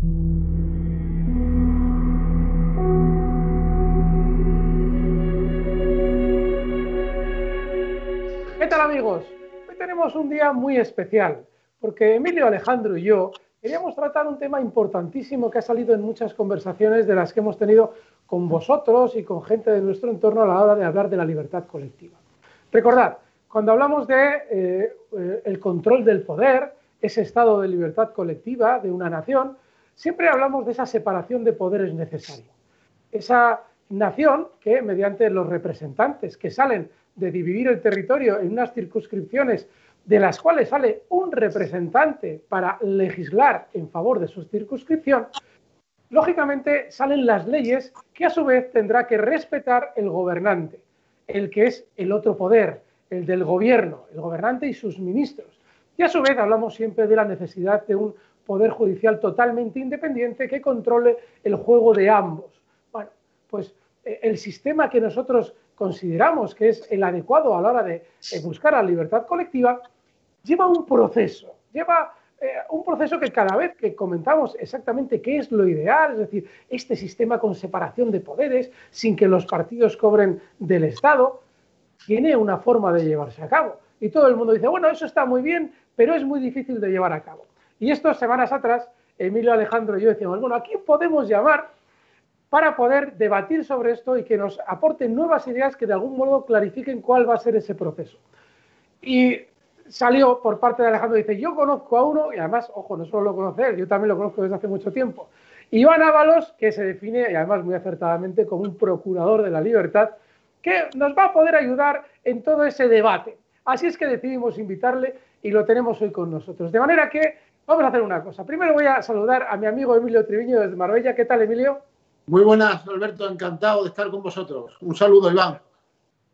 ¿Qué tal, amigos? Hoy tenemos un día muy especial, porque Emilio, Alejandro y yo queríamos tratar un tema importantísimo que ha salido en muchas conversaciones de las que hemos tenido con vosotros y con gente de nuestro entorno a la hora de hablar de la libertad colectiva. Recordad, cuando hablamos de el control del poder, ese estado de libertad colectiva de una nación, siempre hablamos de esa separación de poderes necesaria. Esa nación que, mediante los representantes que salen de dividir el territorio en unas circunscripciones de las cuales sale un representante para legislar en favor de su circunscripción, lógicamente salen las leyes que a su vez tendrá que respetar el gobernante, el que es el otro poder, el del gobierno, el gobernante y sus ministros. Y a su vez hablamos siempre de la necesidad de un poder judicial totalmente independiente que controle el juego de ambos. Bueno, pues el sistema que nosotros consideramos que es el adecuado a la hora de buscar la libertad colectiva lleva un proceso, un proceso que cada vez que comentamos exactamente qué es lo ideal, es decir, este sistema con separación de poderes, sin que los partidos cobren del Estado, tiene una forma de llevarse a cabo. Y todo el mundo dice, bueno, eso está muy bien, pero es muy difícil de llevar a cabo. Y estas semanas atrás, Emilio, Alejandro y yo decíamos, bueno, ¿a quién podemos llamar para poder debatir sobre esto y que nos aporten nuevas ideas que de algún modo clarifiquen cuál va a ser ese proceso? Y salió por parte de Alejandro, dice, yo conozco a uno, y además, ojo, no solo lo conoce él, yo también lo conozco desde hace mucho tiempo, Iván Ábalos, que se define, y además muy acertadamente, como un procurador de la libertad, que nos va a poder ayudar en todo ese debate. Así es que decidimos invitarle y lo tenemos hoy con nosotros. De manera que vamos a hacer una cosa. Primero voy a saludar a mi amigo Emilio Triviño desde Marbella. ¿Qué tal, Emilio? Muy buenas, Alberto, encantado de estar con vosotros. Un saludo, Iván.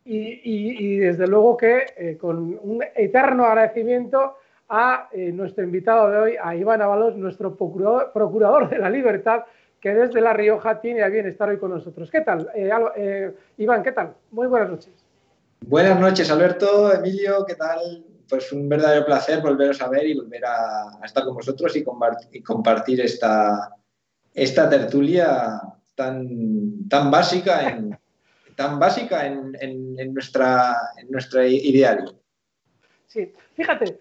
Y desde luego que con un eterno agradecimiento a nuestro invitado de hoy, a Iván Ábalos, nuestro procurador de la libertad, que desde La Rioja tiene a bien estar hoy con nosotros. ¿Qué tal? Iván, ¿qué tal? Muy buenas noches. Buenas noches, Alberto, Emilio, ¿qué tal? Pues un verdadero placer volveros a ver y volver a estar con vosotros y compartir esta tertulia tan básica en nuestro ideario. Sí, fíjate,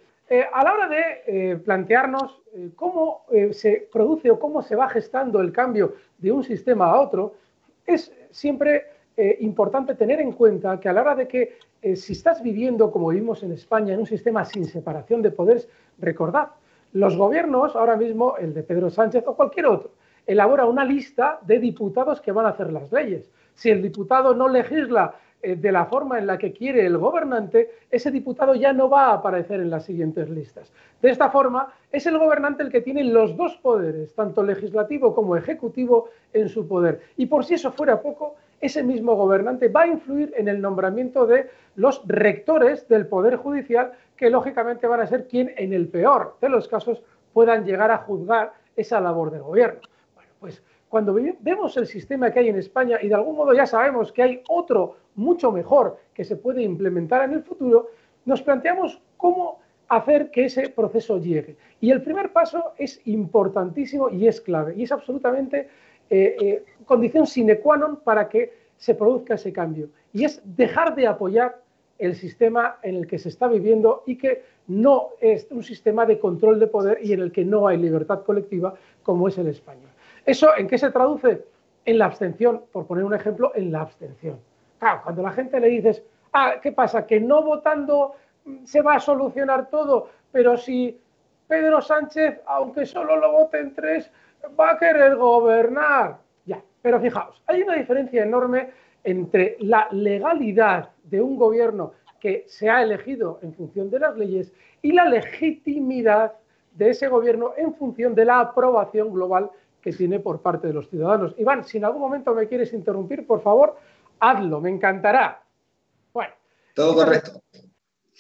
a la hora de plantearnos cómo se produce o cómo se va gestando el cambio de un sistema a otro, es siempre importante tener en cuenta que a la hora de que si estás viviendo, como vivimos en España, en un sistema sin separación de poderes, recordad, los gobiernos, ahora mismo el de Pedro Sánchez o cualquier otro, elabora una lista de diputados que van a hacer las leyes. Si el diputado no legisla de la forma en la que quiere el gobernante, ese diputado ya no va a aparecer en las siguientes listas. De esta forma, es el gobernante el que tiene los dos poderes, tanto legislativo como ejecutivo, en su poder. Y por si eso fuera poco, ese mismo gobernante va a influir en el nombramiento de los rectores del Poder Judicial, que lógicamente van a ser quien, en el peor de los casos, puedan llegar a juzgar esa labor del gobierno. Bueno, pues cuando vemos el sistema que hay en España y de algún modo ya sabemos que hay otro mucho mejor que se puede implementar en el futuro, nos planteamos cómo hacer que ese proceso llegue. Y el primer paso es importantísimo y es clave, y es absolutamente condición sine qua non para que se produzca ese cambio. Y es dejar de apoyar el sistema en el que se está viviendo y que no es un sistema de control de poder y en el que no hay libertad colectiva como es el español. ¿Eso en qué se traduce? En la abstención, por poner un ejemplo, en la abstención. Claro, cuando a la gente le dices, ¿qué pasa? Que no votando se va a solucionar todo, pero si Pedro Sánchez, aunque solo lo voten 3, va a querer gobernar. Ya, pero fijaos, hay una diferencia enorme entre la legalidad de un gobierno que se ha elegido en función de las leyes y la legitimidad de ese gobierno en función de la aprobación global que tiene por parte de los ciudadanos. Iván, si en algún momento me quieres interrumpir, por favor, hazlo, me encantará. Bueno. Todo correcto.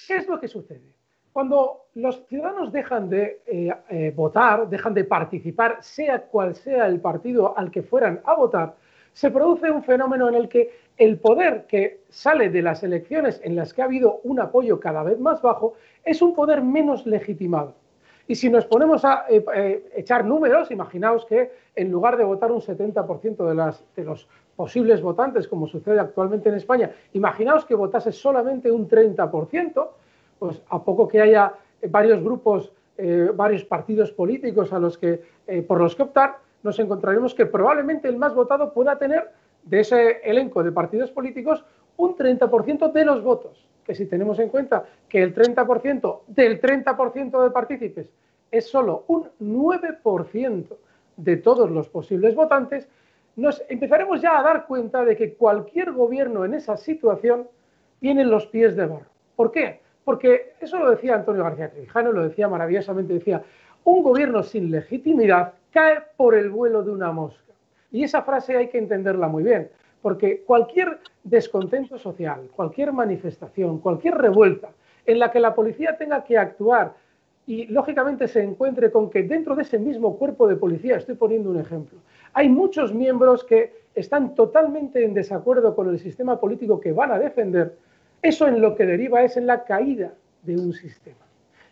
¿Qué es lo que sucede? Cuando los ciudadanos dejan de votar, dejan de participar, sea cual sea el partido al que fueran a votar, se produce un fenómeno en el que el poder que sale de las elecciones en las que ha habido un apoyo cada vez más bajo es un poder menos legitimado. Y si nos ponemos a echar números, imaginaos que en lugar de votar un 70% de los posibles votantes, como sucede actualmente en España, imaginaos que votase solamente un 30%, pues a poco que haya varios grupos, varios partidos políticos por los que optar, nos encontraremos que probablemente el más votado pueda tener de ese elenco de partidos políticos un 30% de los votos, que si tenemos en cuenta que el 30% del 30% de partícipes es solo un 9% de todos los posibles votantes, nos empezaremos ya a dar cuenta de que cualquier gobierno en esa situación tiene los pies de barro. ¿Por qué? Porque eso lo decía Antonio García Trevijano, lo decía maravillosamente, decía, un gobierno sin legitimidad cae por el vuelo de una mosca. Y esa frase hay que entenderla muy bien, porque cualquier descontento social, cualquier manifestación, cualquier revuelta en la que la policía tenga que actuar y lógicamente se encuentre con que dentro de ese mismo cuerpo de policía, estoy poniendo un ejemplo, hay muchos miembros que están totalmente en desacuerdo con el sistema político que van a defender, eso en lo que deriva es en la caída de un sistema.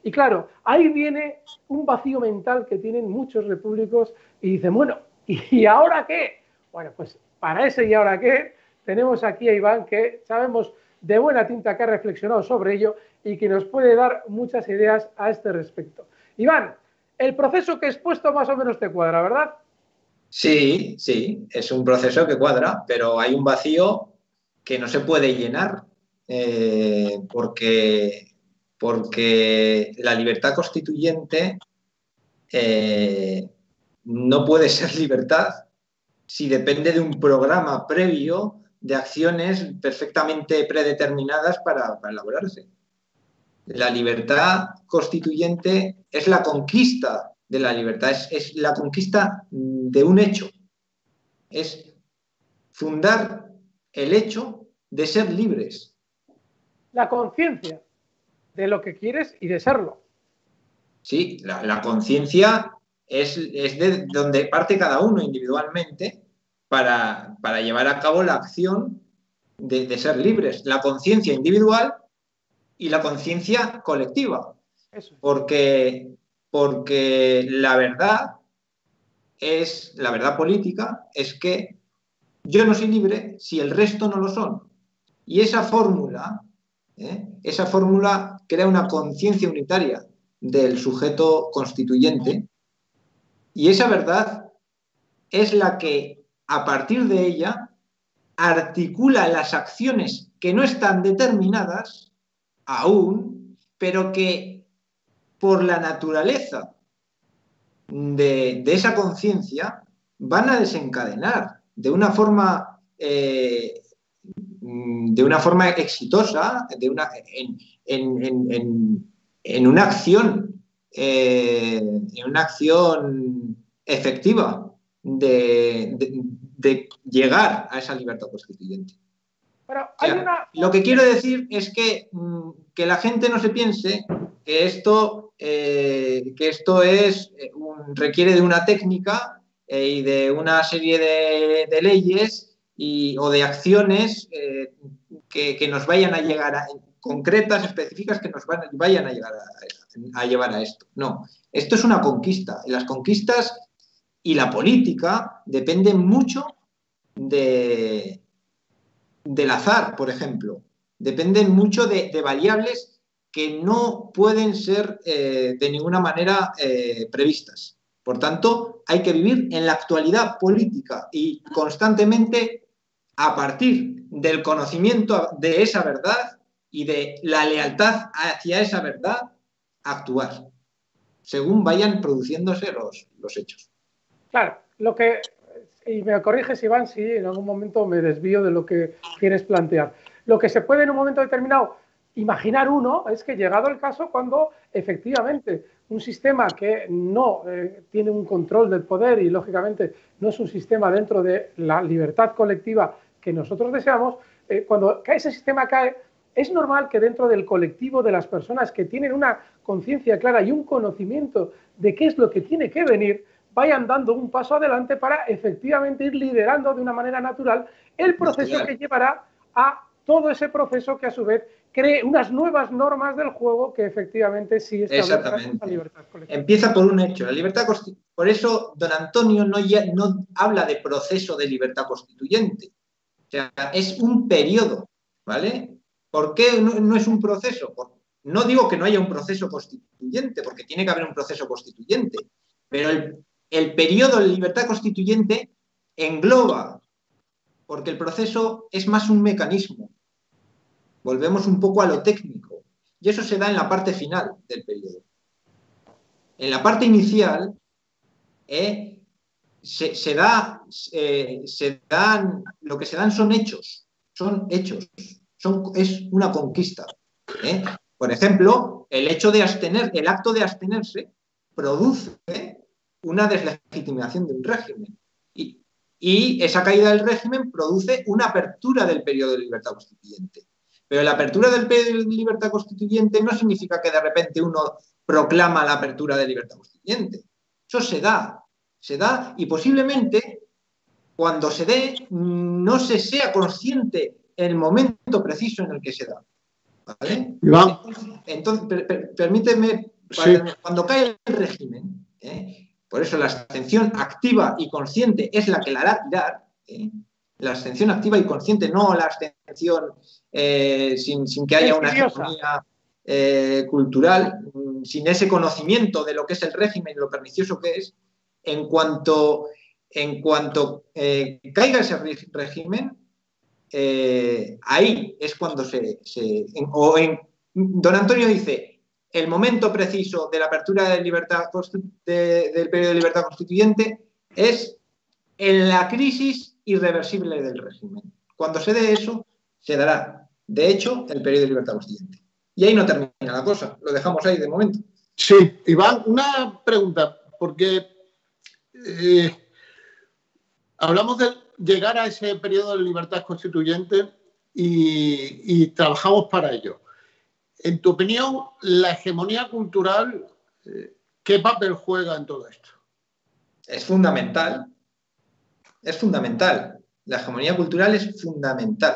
Y claro, ahí viene un vacío mental que tienen muchos repúblicos y dicen, bueno, ¿y ahora qué? Bueno, pues para ese ¿y ahora qué? Tenemos aquí a Iván, que sabemos de buena tinta que ha reflexionado sobre ello y que nos puede dar muchas ideas a este respecto. Iván, el proceso que he expuesto más o menos te cuadra, ¿verdad? Sí, sí, es un proceso que cuadra, pero hay un vacío que no se puede llenar porque la libertad constituyente no puede ser libertad si depende de un programa previo de acciones perfectamente predeterminadas para elaborarse. La libertad constituyente es la conquista de la libertad, es la conquista de un hecho, es fundar el hecho de ser libres. La conciencia de lo que quieres y de serlo. Sí, la conciencia es de donde parte cada uno individualmente para llevar a cabo la acción de ser libres. La conciencia individual y la conciencia colectiva. Eso. Porque la verdad política es que yo no soy libre si el resto no lo son. Y esa fórmula crea una conciencia unitaria del sujeto constituyente y esa verdad es la que, a partir de ella, articula las acciones que no están determinadas aún, pero que por la naturaleza de esa conciencia van a desencadenar de una forma exitosa, en una acción efectiva de llegar a esa libertad constituyente. Pero hay lo que quiero decir es que la gente no se piense que esto requiere de una técnica y de una serie de leyes o de acciones que nos vayan a llegar concretas, específicas, que nos vayan a llevar a esto. No, esto es una conquista. Y las conquistas y la política dependen mucho del azar, por ejemplo. Dependen mucho de variables que no pueden ser de ninguna manera previstas. Por tanto, hay que vivir en la actualidad política y constantemente, a partir del conocimiento de esa verdad y de la lealtad hacia esa verdad, actuar, según vayan produciéndose los hechos. Claro, y me corriges, Iván, si en algún momento me desvío de lo que quieres plantear. Lo que se puede en un momento determinado imaginar uno es que, llegado el caso, cuando efectivamente un sistema que no tiene un control del poder y, lógicamente, no es un sistema dentro de la libertad colectiva que nosotros deseamos, cuando ese sistema cae, es normal que dentro del colectivo de las personas que tienen una conciencia clara y un conocimiento de qué es lo que tiene que venir, vayan dando un paso adelante para efectivamente ir liderando de una manera natural el proceso que llevará a todo ese proceso que a su vez cree unas nuevas normas del juego que efectivamente sí establezcan la libertad colectiva. Empieza por un hecho, la libertad constituyente. Por eso don Antonio no habla de proceso de libertad constituyente. O sea, es un periodo, ¿vale? ¿Por qué no es un proceso? No digo que no haya un proceso constituyente, porque tiene que haber un proceso constituyente, pero el periodo de libertad constituyente engloba, porque el proceso es más un mecanismo. Volvemos un poco a lo técnico. Y eso se da en la parte final del periodo. En la parte inicial lo que se dan son hechos. Son hechos. Es una conquista. Por ejemplo, el acto de abstenerse produce una deslegitimación de un régimen. Y esa caída del régimen produce una apertura del periodo de libertad constituyente. Pero la apertura del periodo de libertad constituyente no significa que de repente uno proclama la apertura de libertad constituyente. Eso se da y posiblemente cuando se dé no se sea consciente en el momento preciso en el que se da. ¿Vale? Iván. Entonces, permíteme, Sí. cuando cae el régimen, por eso la abstención activa y consciente es la que la hará tirar, la abstención activa y consciente, no la abstención sin que haya una hegemonía cultural, sin ese conocimiento de lo que es el régimen y lo pernicioso que es. En cuanto caiga ese régimen, ahí es cuando don Antonio dice, el momento preciso de la apertura del periodo de libertad constituyente es en la crisis irreversible del régimen. Cuando se dé eso, se dará, de hecho, el periodo de libertad constituyente. Y ahí no termina la cosa, lo dejamos ahí de momento. Sí, Iván, una pregunta, porque hablamos de llegar a ese periodo de libertad constituyente y trabajamos para ello. En tu opinión, la hegemonía cultural, ¿qué papel juega en todo esto? Es fundamental. Es fundamental. La hegemonía cultural es fundamental.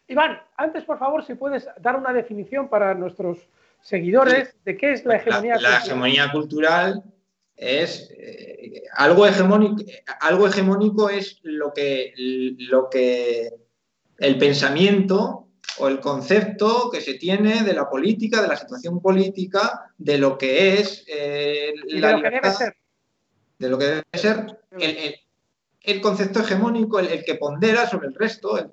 Iván, antes, por favor, si puedes dar una definición para nuestros seguidores de qué es la hegemonía cultural. La hegemonía cultural es algo hegemónico. Algo hegemónico es lo que el pensamiento o el concepto que se tiene de la política, de la situación política, de lo que es la libertad, de lo que debe ser el concepto hegemónico, el que pondera sobre el resto, el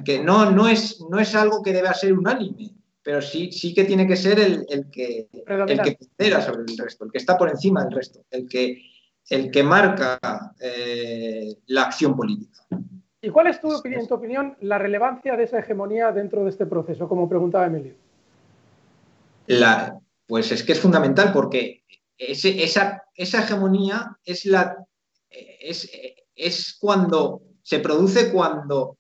que no es algo que deba ser unánime, pero sí que tiene que ser el que pondera sobre el resto, el que está por encima del resto, el que marca la acción política. ¿Y cuál es, en tu opinión, la relevancia de esa hegemonía dentro de este proceso, como preguntaba Emilio? Pues es que es fundamental porque esa hegemonía es cuando se produce cuando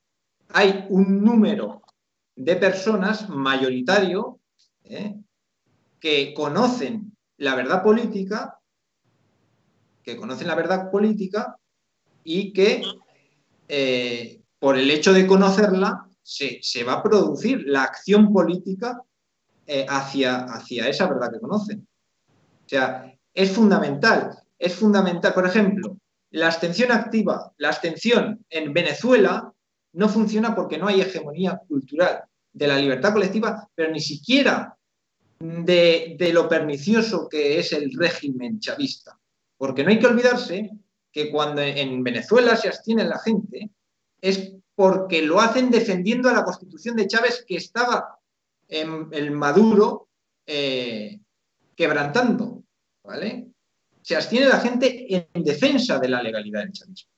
hay un número de personas mayoritario que conocen la verdad política, y que por el hecho de conocerla se va a producir la acción política hacia esa verdad que conocen. O sea, es fundamental. Por ejemplo, la abstención activa, la abstención en Venezuela no funciona porque no hay hegemonía cultural de la libertad colectiva, pero ni siquiera de lo pernicioso que es el régimen chavista. Porque no hay que olvidarse que cuando en Venezuela se abstiene la gente es porque lo hacen defendiendo a la Constitución de Chávez que estaba el Maduro quebrantando, ¿vale? Se abstiene la gente en defensa de la legalidad del chavismo.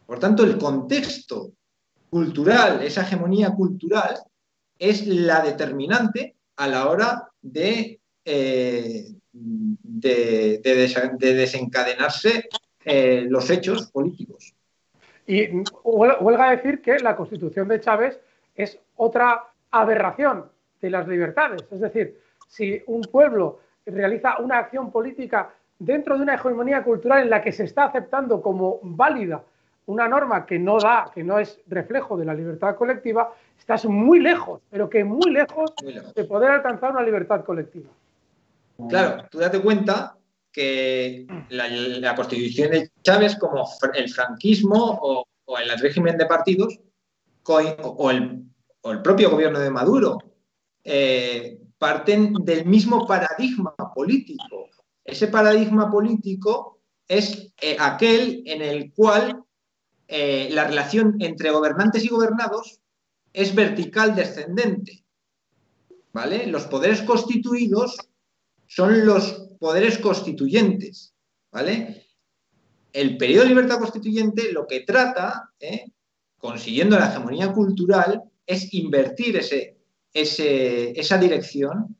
Por tanto, el contexto cultural, esa hegemonía cultural, es la determinante a la hora de desencadenarse los hechos políticos. Y huelga decir que la Constitución de Chávez es otra aberración de las libertades. Es decir, si un pueblo realiza una acción política dentro de una hegemonía cultural en la que se está aceptando como válida una norma que no es reflejo de la libertad colectiva, estás muy lejos, pero que muy lejos de poder alcanzar una libertad colectiva. Claro, tú date cuenta que la Constitución de Chávez, como el franquismo o el régimen de partidos, o el propio gobierno de Maduro, parten del mismo paradigma político. Ese paradigma político es aquel en el cual la relación entre gobernantes y gobernados es vertical descendente, ¿vale? Los poderes constituidos son los poderes constituyentes, ¿vale? El periodo de libertad constituyente lo que trata, consiguiendo la hegemonía cultural, es invertir esa dirección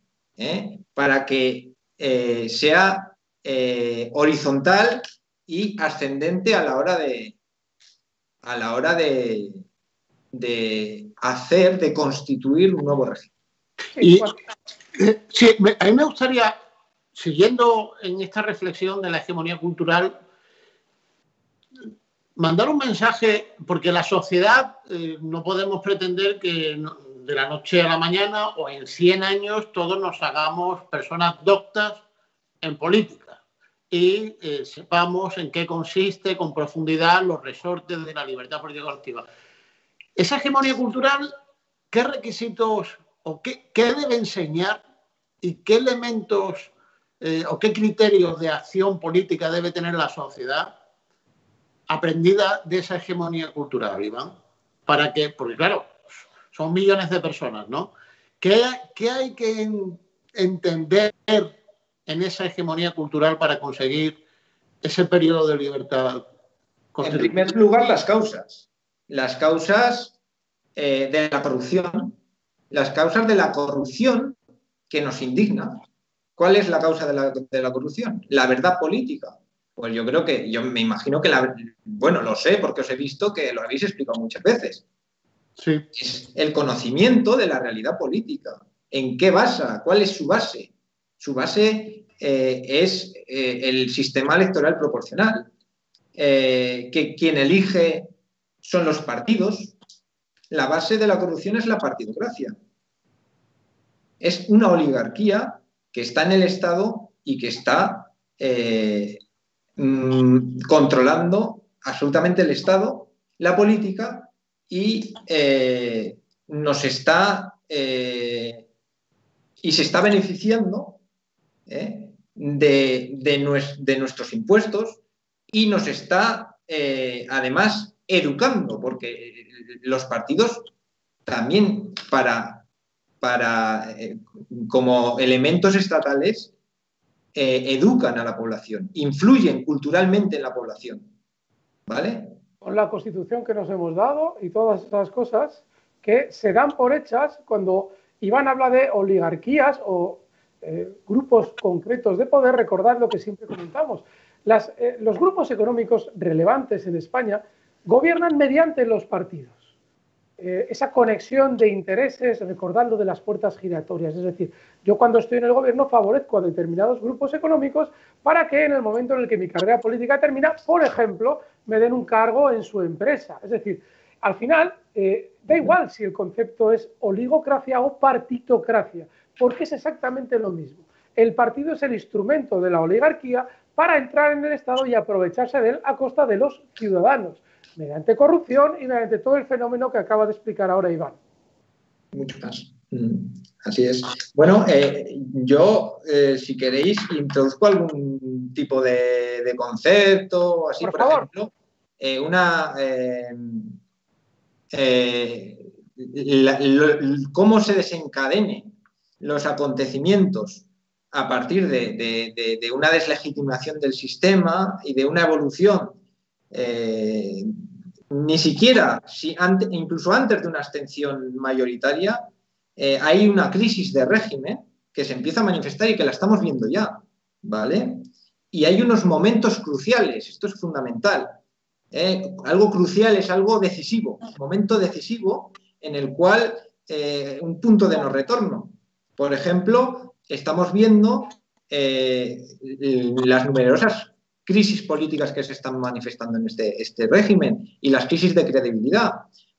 para que sea horizontal y ascendente a la hora de constituir un nuevo régimen. Y sí, a mí me gustaría, siguiendo en esta reflexión de la hegemonía cultural, mandar un mensaje, porque la sociedad no podemos pretender que de la noche a la mañana o en 100 años todos nos hagamos personas doctas en política y sepamos en qué consiste con profundidad los resortes de la libertad política colectiva. Esa hegemonía cultural, ¿qué requisitos o qué debe enseñar y qué elementos o qué criterios de acción política debe tener la sociedad aprendida de esa hegemonía cultural, Iván? Para que, porque claro, son millones de personas, ¿no? ¿Qué hay que entender en esa hegemonía cultural para conseguir ese periodo de libertad constitucional? En primer lugar, las causas. Las causas de la corrupción. Las causas de la corrupción que nos indigna. ¿Cuál es la causa de la corrupción? La verdad política. Pues yo me imagino que bueno, lo sé porque os he visto que lo habéis explicado muchas veces. Sí. Es el conocimiento de la realidad política. ¿En qué basa? ¿Cuál es su base? Su base es el sistema electoral proporcional, que quien elige son los partidos. La base de la corrupción es la partidocracia. Es una oligarquía que está en el Estado y que está controlando absolutamente el Estado, la política, y se está beneficiando de nuestros impuestos y nos está además educando, porque los partidos también como elementos estatales educan a la población, influyen culturalmente en la población, ¿vale? Con la Constitución que nos hemos dado y todas esas cosas que se dan por hechas cuando Iván habla de oligarquías o grupos concretos de poder. Recordad lo que siempre comentamos. Los grupos económicos relevantes en España gobiernan mediante los partidos. Esa conexión de intereses, recordad lo de las puertas giratorias. Es decir, yo cuando estoy en el gobierno favorezco a determinados grupos económicos para que en el momento en el que mi carrera política termina, por ejemplo, me den un cargo en su empresa. Es decir, al final, da igual si el concepto es oligocracia o partitocracia, porque es exactamente lo mismo. El partido es el instrumento de la oligarquía para entrar en el Estado y aprovecharse de él a costa de los ciudadanos, mediante corrupción y mediante todo el fenómeno que acaba de explicar ahora Iván. Mucho más. Así es. Bueno, yo, si queréis, introduzco algún tipo de concepto, así, por ejemplo, cómo se desencadenen los acontecimientos a partir de una deslegitimación del sistema y de una evolución. Ni siquiera, incluso antes de una abstención mayoritaria, hay una crisis de régimen que se empieza a manifestar y que la estamos viendo ya, ¿vale? Y hay unos momentos cruciales, esto es fundamental. Algo crucial es algo decisivo, un momento decisivo en el cual un punto de no retorno. Por ejemplo, estamos viendo las numerosas crisis políticas que se están manifestando en este régimen y las crisis de credibilidad.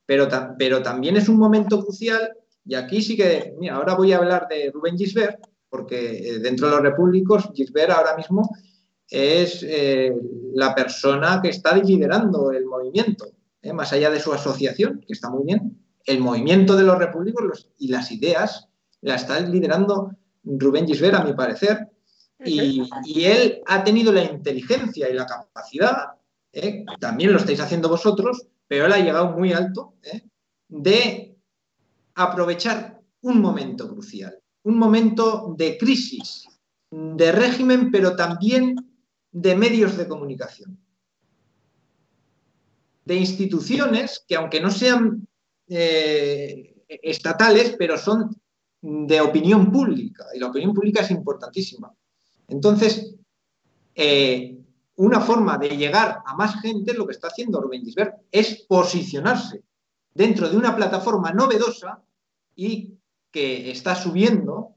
Pero también es un momento crucial, y aquí sí que, mira, ahora voy a hablar de Rubén Gisbert, porque dentro de los repúblicos, Gisbert ahora mismo es la persona que está liderando el movimiento, más allá de su asociación, que está muy bien, el movimiento de los repúblicos y las ideas la está liderando Rubén Gisbert, a mi parecer, y él ha tenido la inteligencia y la capacidad, también lo estáis haciendo vosotros, pero él ha llegado muy alto, de aprovechar un momento crucial, un momento de crisis, de régimen, pero también de medios de comunicación, de instituciones que, aunque no sean estatales, pero son de opinión pública, y la opinión pública es importantísima. Entonces, una forma de llegar a más gente, lo que está haciendo Rubén Gisbert, es posicionarse dentro de una plataforma novedosa y que está subiendo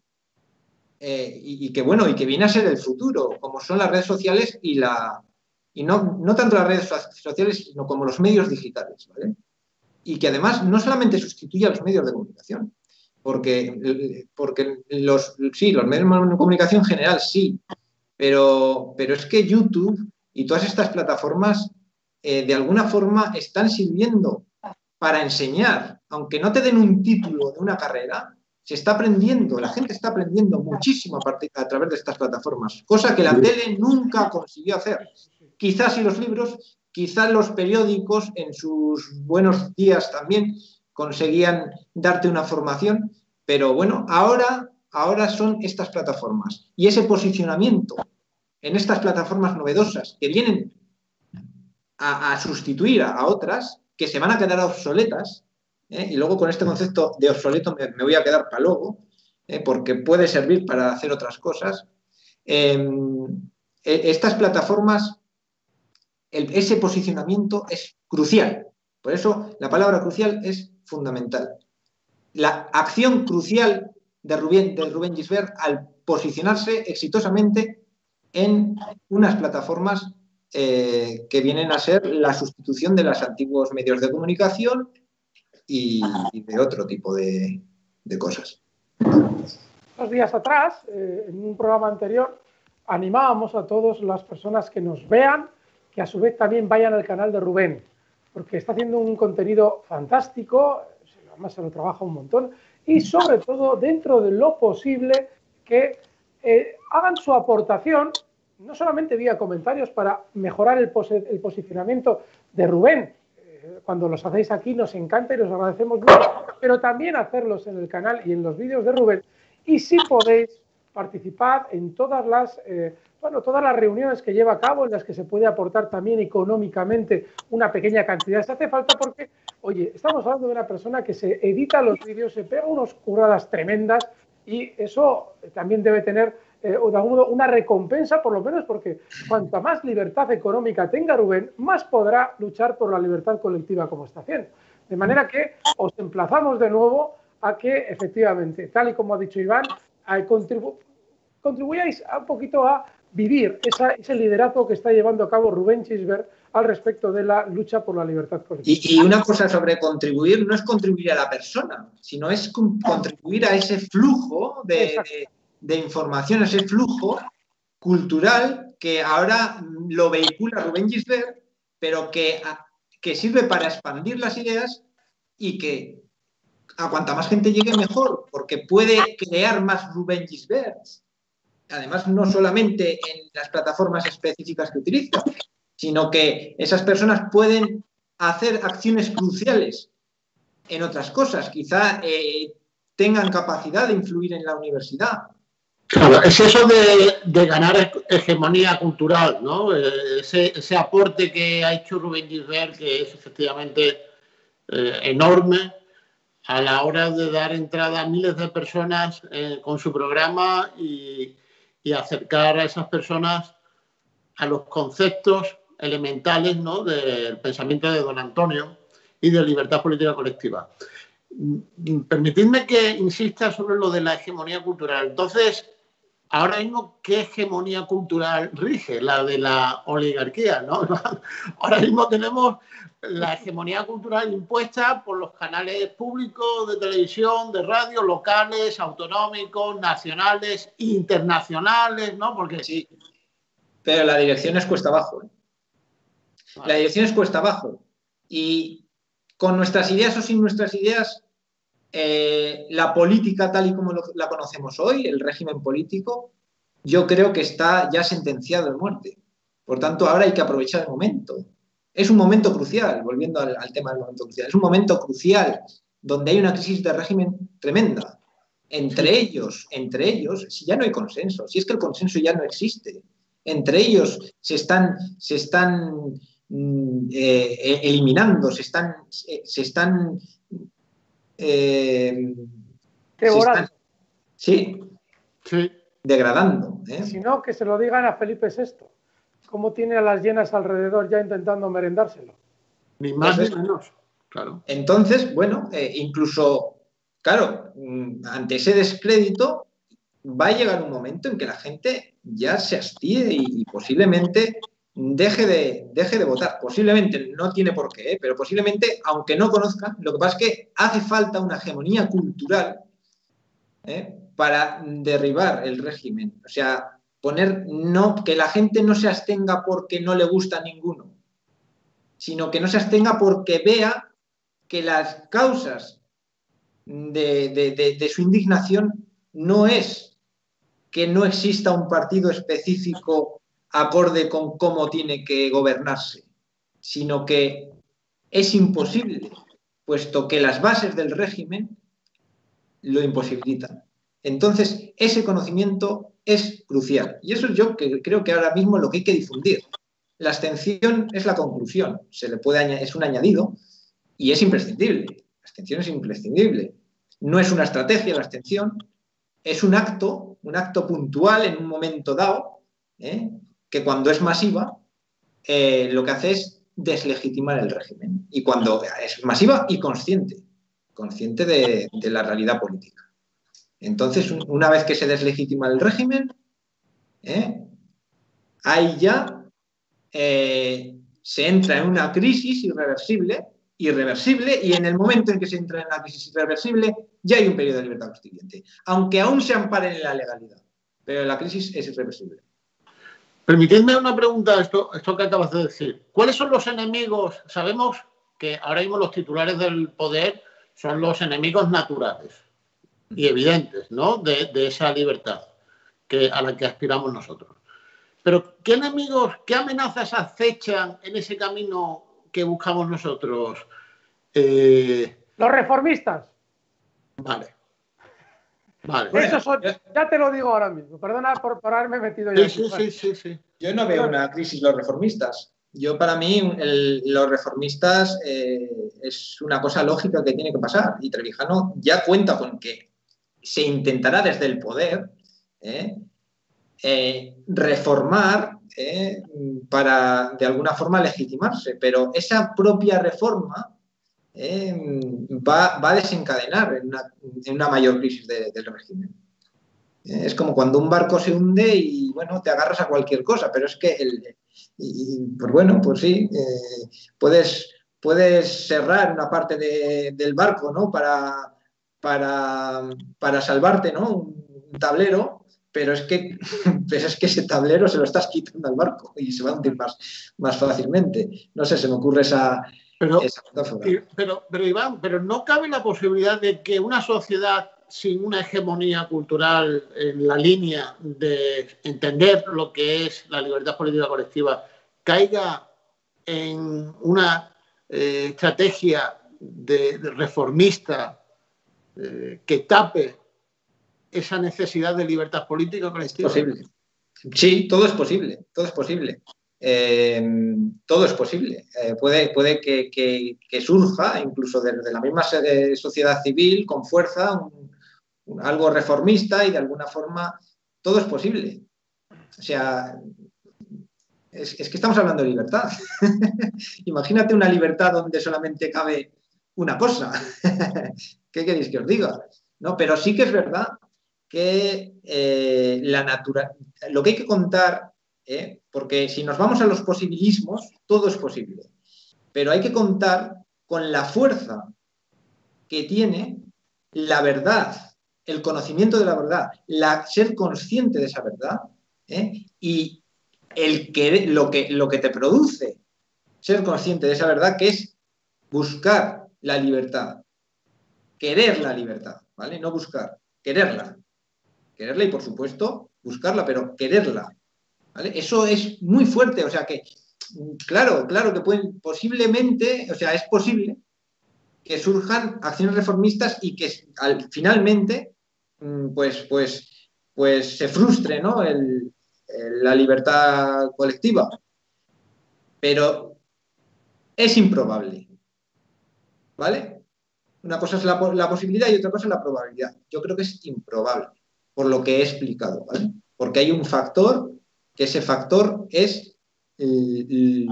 y que viene a ser el futuro, como son las redes sociales y no tanto las redes sociales, sino como los medios digitales, ¿vale? Y que además no solamente sustituye a los medios de comunicación, porque los medios de comunicación en general sí, pero es que YouTube y todas estas plataformas de alguna forma están sirviendo para enseñar, aunque no te den un título de una carrera, se está aprendiendo, la gente está aprendiendo muchísimo a través de estas plataformas, cosa que la tele nunca consiguió hacer. Quizás y los libros, quizás los periódicos en sus buenos días también conseguían darte una formación, pero bueno, ahora son estas plataformas y ese posicionamiento en estas plataformas novedosas que vienen a sustituir a otras que se van a quedar obsoletas, y luego con este concepto de obsoleto me voy a quedar para luego, porque puede servir para hacer otras cosas. Estas plataformas, ese posicionamiento es crucial. Por eso la palabra crucial es fundamental. La acción crucial de Rubén Gisbert al posicionarse exitosamente en unas plataformas que vienen a ser la sustitución de los antiguos medios de comunicación y de otro tipo de cosas. Unos días atrás, en un programa anterior, animábamos a todas las personas que nos vean que a su vez también vayan al canal de Rubén, porque está haciendo un contenido fantástico, además se lo trabaja un montón, y sobre todo dentro de lo posible que hagan su aportación, no solamente vía comentarios para mejorar el posicionamiento de Rubén. Cuando los hacéis aquí nos encanta y los agradecemos mucho, pero también hacerlos en el canal y en los vídeos de Rubén. Y si podéis participar en todas las reuniones que lleva a cabo, en las que se puede aportar también económicamente una pequeña cantidad. Se hace falta porque, oye, estamos hablando de una persona que se edita los vídeos, se pega unas curradas tremendas y eso también debe tener una recompensa, por lo menos, porque cuanta más libertad económica tenga Rubén, más podrá luchar por la libertad colectiva como está haciendo. De manera que os emplazamos de nuevo a que, efectivamente, tal y como ha dicho Iván, contribuyáis un poquito a vivir ese liderazgo que está llevando a cabo Rubén Gisbert al respecto de la lucha por la libertad colectiva. Y una cosa sobre contribuir, no es contribuir a la persona, sino es contribuir a ese flujo de información, ese flujo cultural que ahora lo vehicula Rubén Gisbert, pero que sirve para expandir las ideas y que a cuanta más gente llegue mejor, porque puede crear más Rubén Gisbert. Además, no solamente en las plataformas específicas que utiliza, sino que esas personas pueden hacer acciones cruciales en otras cosas. Quizá tengan capacidad de influir en la universidad. Claro, es eso de ganar hegemonía cultural, ¿no? Ese aporte que ha hecho Rubén Gisbert, que es efectivamente enorme a la hora de dar entrada a miles de personas con su programa y acercar a esas personas a los conceptos elementales, ¿no?, del pensamiento de don Antonio y de libertad política colectiva. Permitidme que insista sobre lo de la hegemonía cultural. Entonces, ahora mismo, ¿qué hegemonía cultural rige? La de la oligarquía, ¿no? Ahora mismo tenemos la hegemonía cultural impuesta por los canales públicos de televisión, de radio, locales, autonómicos, nacionales, internacionales, ¿no? Porque sí, pero la dirección es cuesta abajo, ¿eh? Vale. La dirección es cuesta abajo. Y con nuestras ideas o sin nuestras ideas, la política tal y como la conocemos hoy, el régimen político, yo creo que está ya sentenciado de muerte. Por tanto, ahora hay que aprovechar el momento. Es un momento crucial, volviendo al tema del momento crucial, es un momento crucial donde hay una crisis de régimen tremenda. Entre ellos, si ya no hay consenso, si es que el consenso ya no existe, entre ellos se están eliminando, se están sí, degradando. Si no, que se lo digan a Felipe VI. ¿Cómo tiene a las hienas alrededor ya intentando merendárselo? Ni más ni menos, claro. Entonces, bueno, incluso, claro, ante ese descrédito va a llegar un momento en que la gente ya se hastíe y posiblemente deje de votar. Posiblemente, no tiene por qué, pero posiblemente, aunque no conozcan, lo que pasa es que hace falta una hegemonía cultural para derribar el régimen. O sea, que la gente no se abstenga porque no le gusta a ninguno, sino que no se abstenga porque vea que las causas de su indignación no es que no exista un partido específico acorde con cómo tiene que gobernarse, sino que es imposible, puesto que las bases del régimen lo imposibilitan. Entonces, ese conocimiento es crucial. Y eso yo creo que ahora mismo es lo que hay que difundir. La abstención es la conclusión, es un añadido y es imprescindible. La abstención es imprescindible. No es una estrategia la abstención, es un acto puntual en un momento dado, que cuando es masiva, lo que hace es deslegitimar el régimen. Y cuando es masiva y consciente de la realidad política. Entonces, una vez que se deslegitima el régimen, ahí ya se entra en una crisis irreversible, y en el momento en que se entra en una crisis irreversible, ya hay un periodo de libertad constituyente, aunque aún se amparen en la legalidad, pero la crisis es irreversible. Permitidme una pregunta, esto que acabas de decir. ¿Cuáles son los enemigos? Sabemos que ahora mismo los titulares del poder son los enemigos naturales y evidentes, ¿no? de esa libertad a la que aspiramos nosotros. Pero ¿qué enemigos, qué amenazas acechan en ese camino que buscamos nosotros? Los reformistas. Vale. Esos son, ya te lo digo ahora mismo. Perdona por haberme metido yo. Sí. Yo no veo una crisis los reformistas. Para mí, los reformistas es una cosa lógica que tiene que pasar. Y Trevijano ya cuenta con que se intentará desde el poder reformar para de alguna forma legitimarse, pero esa propia reforma va a desencadenar en una mayor crisis del régimen. Es como cuando un barco se hunde y bueno, te agarras a cualquier cosa, pero es que pues bueno, pues sí, puedes cerrar una parte del barco, ¿no? para salvarte, ¿no? Un tablero. Pero es que ese tablero se lo estás quitando al barco y se va a hundir más fácilmente. No sé, se me ocurre esa metáfora. Pero Iván, no cabe la posibilidad de que una sociedad sin una hegemonía cultural en la línea de entender lo que es la libertad política colectiva caiga en una estrategia de reformista que tape esa necesidad de libertad política colectiva? Es posible. Sí, todo es posible. Todo es posible. Puede que surja, incluso desde la misma sociedad civil, con fuerza, algo reformista y de alguna forma todo es posible. O sea, es que estamos hablando de libertad. Imagínate una libertad donde solamente cabe una cosa. ¿Qué queréis que os diga? ¿No? Pero sí que es verdad que lo que hay que contar, porque si nos vamos a los posibilismos, todo es posible, pero hay que contar con la fuerza que tiene la verdad, el conocimiento de la verdad, ser consciente de esa verdad, y lo que te produce ser consciente de esa verdad, que es buscar la libertad, querer la libertad, ¿vale? No buscar, quererla. Quererla y, por supuesto, buscarla, pero quererla, ¿vale? Eso es muy fuerte, o sea que, claro que posiblemente, o sea, es posible que surjan acciones reformistas y que finalmente pues se frustre, ¿no? La libertad colectiva. Pero es improbable, ¿vale? Una cosa es la posibilidad y otra cosa es la probabilidad. Yo creo que es improbable, por lo que he explicado, ¿vale? Porque hay un factor, que ese factor es el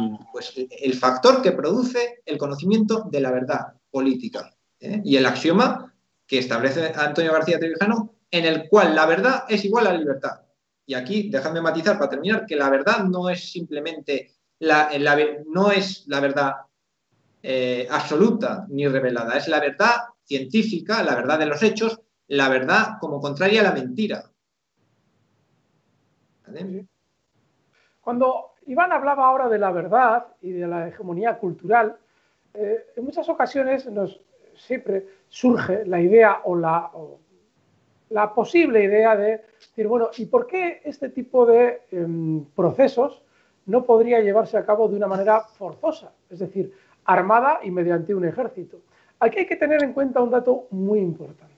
factor que produce el conocimiento de la verdad política, y el axioma que establece Antonio García Trevijano, en el cual la verdad es igual a la libertad. Y aquí, dejadme matizar para terminar, que la verdad no es simplemente no es la verdad absoluta ni revelada, es la verdad científica, la verdad de los hechos, la verdad como contraria a la mentira. ¿Vale? Cuando Iván hablaba ahora de la verdad y de la hegemonía cultural, en muchas ocasiones siempre surge la idea o la posible idea de decir, bueno, ¿y por qué este tipo de procesos no podría llevarse a cabo de una manera forzosa? Es decir, armada y mediante un ejército. Aquí hay que tener en cuenta un dato muy importante.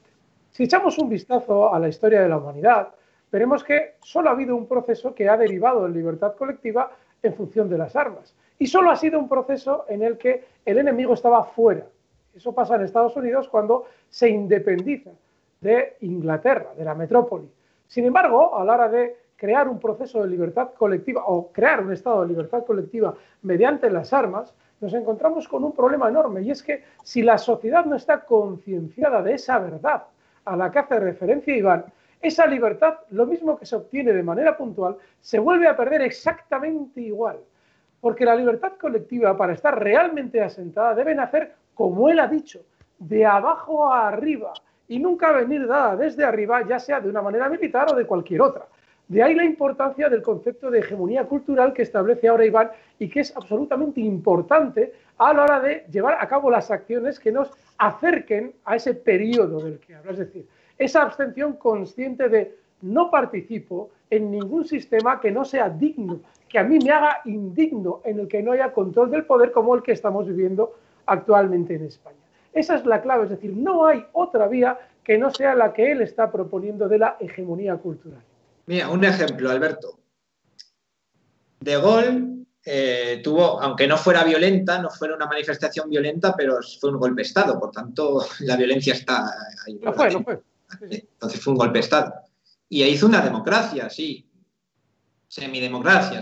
Si echamos un vistazo a la historia de la humanidad, veremos que solo ha habido un proceso que ha derivado en libertad colectiva en función de las armas. Y solo ha sido un proceso en el que el enemigo estaba fuera. Eso pasa en Estados Unidos cuando se independiza de Inglaterra, de la metrópoli. Sin embargo, a la hora de crear un proceso de libertad colectiva o crear un estado de libertad colectiva mediante las armas, nos encontramos con un problema enorme, y es que si la sociedad no está concienciada de esa verdad a la que hace referencia Iván, esa libertad, lo mismo que se obtiene de manera puntual, se vuelve a perder exactamente igual. Porque la libertad colectiva, para estar realmente asentada, debe nacer, como él ha dicho, de abajo a arriba, y nunca venir dada desde arriba, ya sea de una manera militar o de cualquier otra. De ahí la importancia del concepto de hegemonía cultural que establece ahora Iván y que es absolutamente importante a la hora de llevar a cabo las acciones que nos acerquen a ese periodo del que habla. Es decir, esa abstención consciente de no participo en ningún sistema que no sea digno, que a mí me haga indigno, en el que no haya control del poder como el que estamos viviendo actualmente en España. Esa es la clave, es decir, no hay otra vía que no sea la que él está proponiendo de la hegemonía cultural. Mira, un ejemplo, Alberto. De Gaulle tuvo, aunque no fuera violenta, no fuera una manifestación violenta, pero fue un golpe de Estado, por tanto, la violencia está ahí. Lo fue. Entonces fue un golpe de Estado. Y hizo una democracia, sí, semidemocracia,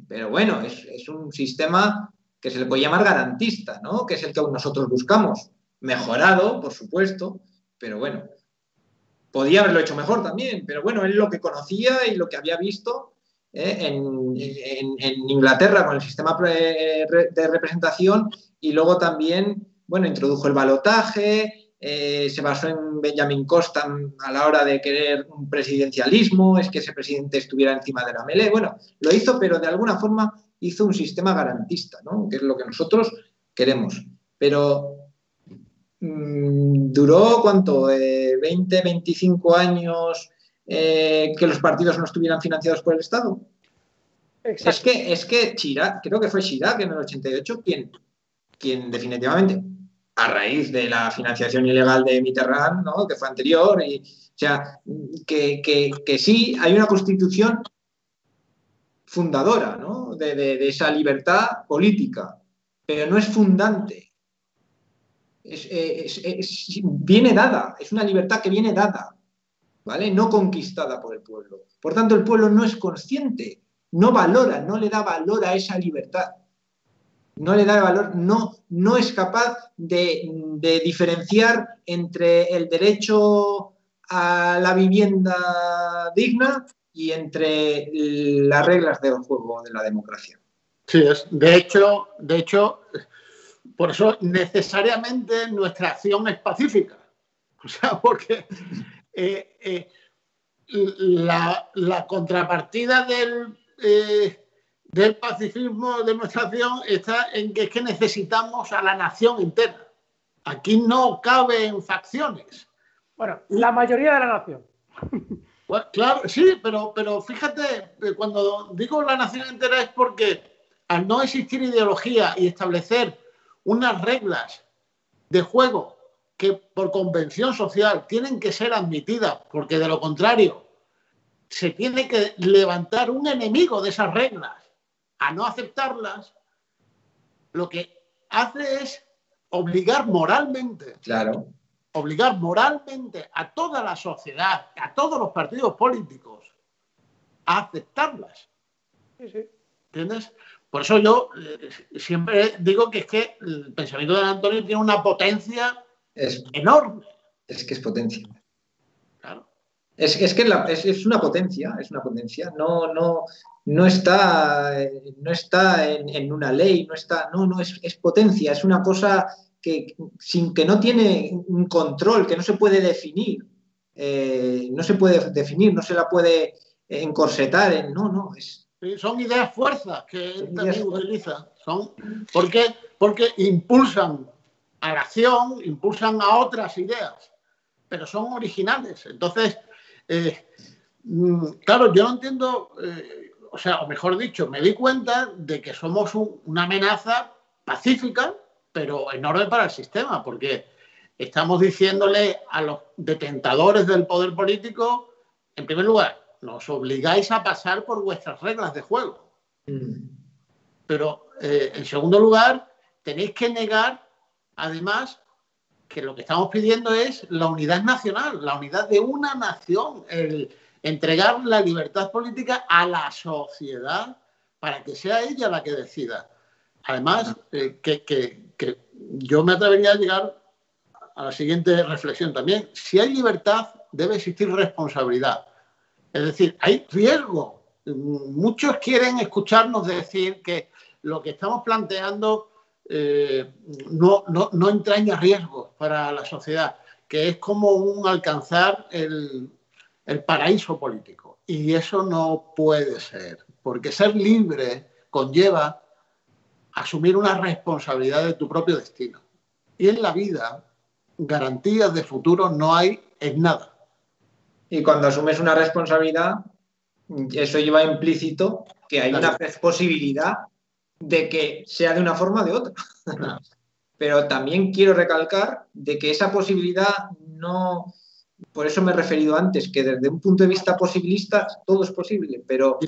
pero bueno, es un sistema que se le puede llamar garantista, ¿no? Que es el que nosotros buscamos. Mejorado, por supuesto, pero bueno. Podía haberlo hecho mejor también, pero bueno, él lo que conocía y lo que había visto en Inglaterra con el sistema de representación, y luego también, bueno, introdujo el balotaje, se basó en Benjamin Constant a la hora de querer un presidencialismo, es que ese presidente estuviera encima de la melee. Bueno, lo hizo, pero de alguna forma hizo un sistema garantista, ¿no? Que es lo que nosotros queremos. Pero duró, ¿cuánto? 20, 25 años que los partidos no estuvieran financiados por el Estado. Exacto. Es que Chirac, creo que fue Chirac en el 88 quien definitivamente, a raíz de la financiación ilegal de Mitterrand, ¿no? Que fue anterior, o sea, que sí hay una constitución fundadora, ¿no? de esa libertad política, pero no es fundante. Viene dada, es una libertad que viene dada, ¿vale? No conquistada por el pueblo. Por tanto, el pueblo no es consciente, no valora, no le da valor a esa libertad. No le da valor, no es capaz de diferenciar entre el derecho a la vivienda digna y entre las reglas del juego de la democracia. Sí, de hecho, por eso necesariamente nuestra acción es pacífica. O sea, porque la contrapartida del pacifismo de nuestra acción está en que es que necesitamos a la nación entera. Aquí no caben facciones. Bueno, la mayoría de la nación. Bueno, claro, sí, pero fíjate, cuando digo la nación entera es porque al no existir ideología y establecer unas reglas de juego que por convención social tienen que ser admitidas, porque de lo contrario se tiene que levantar un enemigo de esas reglas a no aceptarlas, lo que hace es obligar moralmente a toda la sociedad, a todos los partidos políticos, a aceptarlas. Sí, sí. ¿Entiendes? Por eso yo siempre digo que es que el pensamiento de Antonio tiene una potencia enorme. Es que es potencia. Claro. Es que es una potencia, no está en una ley, es potencia, es una cosa que no tiene un control, que no se puede definir, no se la puede encorsetar, es... Sí, son ideas fuerzas que él también utiliza. Porque impulsan a la acción, impulsan a otras ideas, pero son originales. Entonces, claro, yo no entiendo, o mejor dicho, me di cuenta de que somos una amenaza pacífica, pero enorme para el sistema, porque estamos diciéndole a los detentadores del poder político, en primer lugar, nos obligáis a pasar por vuestras reglas de juego. Pero, en segundo lugar, tenéis que negar, además, que lo que estamos pidiendo es la unidad nacional, la unidad de una nación, el entregar la libertad política a la sociedad para que sea ella la que decida. Además, que yo me atrevería a llegar a la siguiente reflexión también. Si hay libertad, debe existir responsabilidad. Es decir, hay riesgo. Muchos quieren escucharnos decir que lo que estamos planteando no entraña riesgos para la sociedad, que es como un alcanzar el paraíso político. Y eso no puede ser, porque ser libre conlleva asumir una responsabilidad de tu propio destino. Y en la vida, garantías de futuro no hay en nada. Y cuando asumes una responsabilidad, eso lleva implícito que hay una posibilidad de que sea de una forma o de otra. Claro. Pero también quiero recalcar de que esa posibilidad no... Por eso me he referido antes, que desde un punto de vista posibilista todo es posible, pero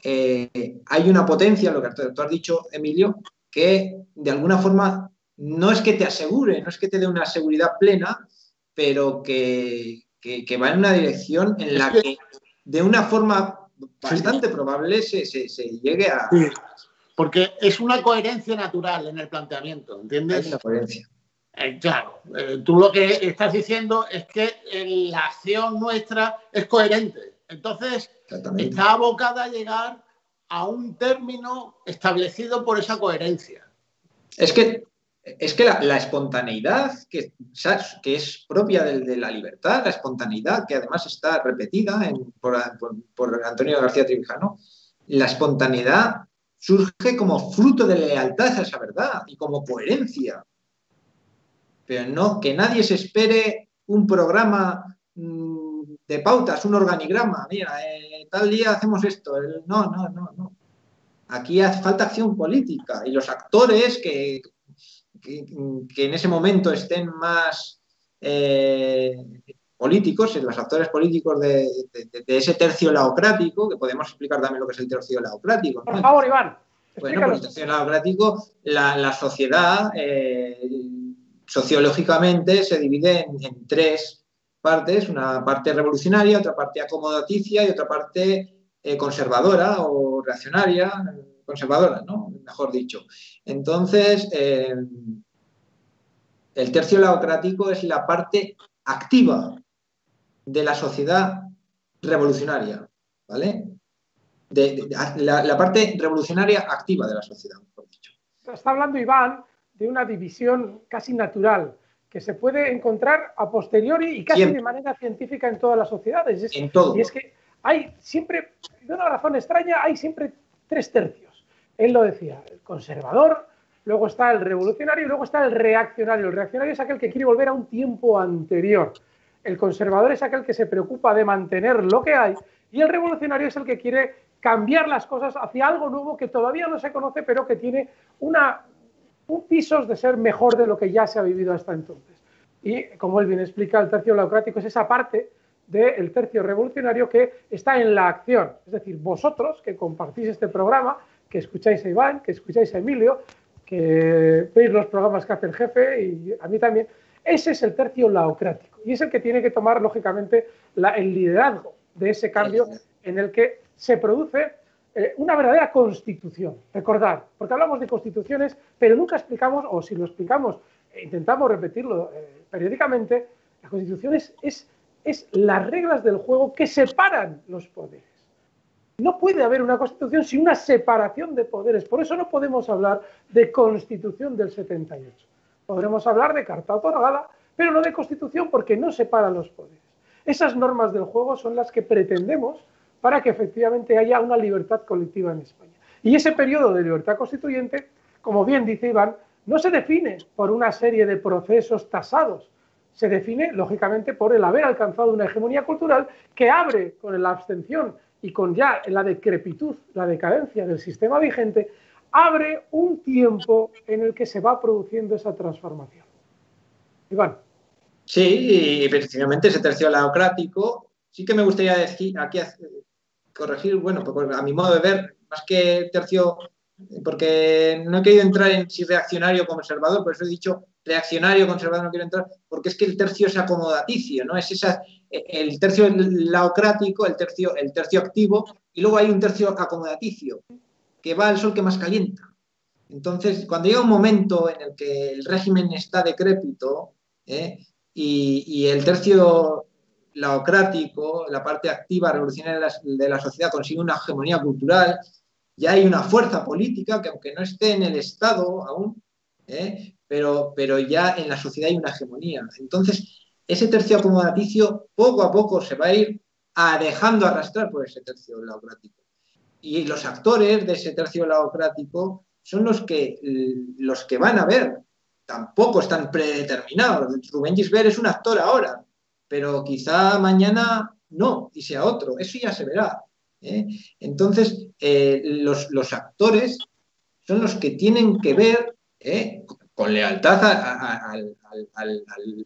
hay una potencia, lo que tú has dicho, Emilio, que de alguna forma no es que te asegure, no es que te dé una seguridad plena, pero que va en una dirección en la que de una forma bastante probable se llegue a... Sí, porque es una coherencia natural en el planteamiento, ¿entiendes? Hay una coherencia. Claro, tú lo que estás diciendo es que la acción nuestra es coherente. Entonces, está abocada a llegar a un término establecido por esa coherencia. Es que la espontaneidad que es propia de la libertad, la espontaneidad que además está repetida por Antonio García Trevijano, la espontaneidad surge como fruto de lealtad a esa verdad y como coherencia. Pero no que nadie se espere un programa de pautas, un organigrama. Mira, tal día hacemos esto. No. Aquí hace falta acción política y los actores que en ese momento estén más políticos, los actores políticos de ese tercio laocrático, que podemos explicar también lo que es el tercio laocrático, ¿no? Por favor, Iván. Bueno, pues el tercio laocrático, la sociedad sociológicamente se divide en tres partes, una parte revolucionaria, otra parte acomodaticia y otra parte conservadora o reaccionaria, conservadora, ¿no? Mejor dicho. Entonces, el tercio laocrático es la parte activa de la sociedad revolucionaria, ¿vale? La parte revolucionaria activa de la sociedad, mejor dicho. Está hablando Iván de una división casi natural que se puede encontrar a posteriori y casi de manera científica en todas las sociedades. En todo. Y es que hay siempre, de una razón extraña, hay siempre 3 tercios. Él lo decía, el conservador, luego está el revolucionario y luego está el reaccionario. El reaccionario es aquel que quiere volver a un tiempo anterior. El conservador es aquel que se preocupa de mantener lo que hay y el revolucionario es el que quiere cambiar las cosas hacia algo nuevo que todavía no se conoce, pero que tiene un pisos de ser mejor de lo que ya se ha vivido hasta entonces. Y como él bien explica, el tercio laocrático es esa parte del tercio revolucionario que está en la acción. Es decir, vosotros que compartís este programa, que escucháis a Iván, que escucháis a Emilio, que veis los programas que hace el jefe y a mí también, ese es el tercio laocrático y es el que tiene que tomar, lógicamente, el liderazgo de ese cambio en el que se produce una verdadera constitución. Recordad, porque hablamos de constituciones, pero nunca explicamos, o si lo explicamos, intentamos repetirlo periódicamente, la constitución es las reglas del juego que separan los poderes. No puede haber una constitución sin una separación de poderes. Por eso no podemos hablar de constitución del 78. Podremos hablar de carta otorgada, pero no de constitución porque no separa los poderes. Esas normas del juego son las que pretendemos para que efectivamente haya una libertad colectiva en España. Y ese periodo de libertad constituyente, como bien dice Iván, no se define por una serie de procesos tasados, se define, lógicamente, por el haber alcanzado una hegemonía cultural que abre con la abstención y con ya la decrepitud, la decadencia del sistema vigente, abre un tiempo en el que se va produciendo esa transformación. Iván. Sí, y efectivamente ese tercio laocrático, sí que me gustaría decir, aquí corregir, bueno, a mi modo de ver, más que tercio, porque no he querido entrar en si reaccionario o conservador, por eso he dicho reaccionario, conservador, no quiero entrar, porque es que el tercio es acomodaticio, ¿no? Es el tercio laocrático, el tercio activo, y luego hay un tercio acomodaticio, que va al sol que más calienta. Entonces, cuando llega un momento en el que el régimen está decrépito, y el tercio laocrático, la parte activa revolucionaria de la sociedad consigue una hegemonía cultural, ya hay una fuerza política que aunque no esté en el Estado aún, pero ya en la sociedad hay una hegemonía. Entonces, ese tercio acomodaticio poco a poco se va a ir dejando arrastrar por ese tercio laocrático. Y los actores de ese tercio laocrático son los que van a ver. Tampoco están predeterminados. Rubén Gisbert es un actor ahora, pero quizá mañana no, y sea otro. Eso ya se verá. Entonces, los actores son los que tienen que ver con lealtad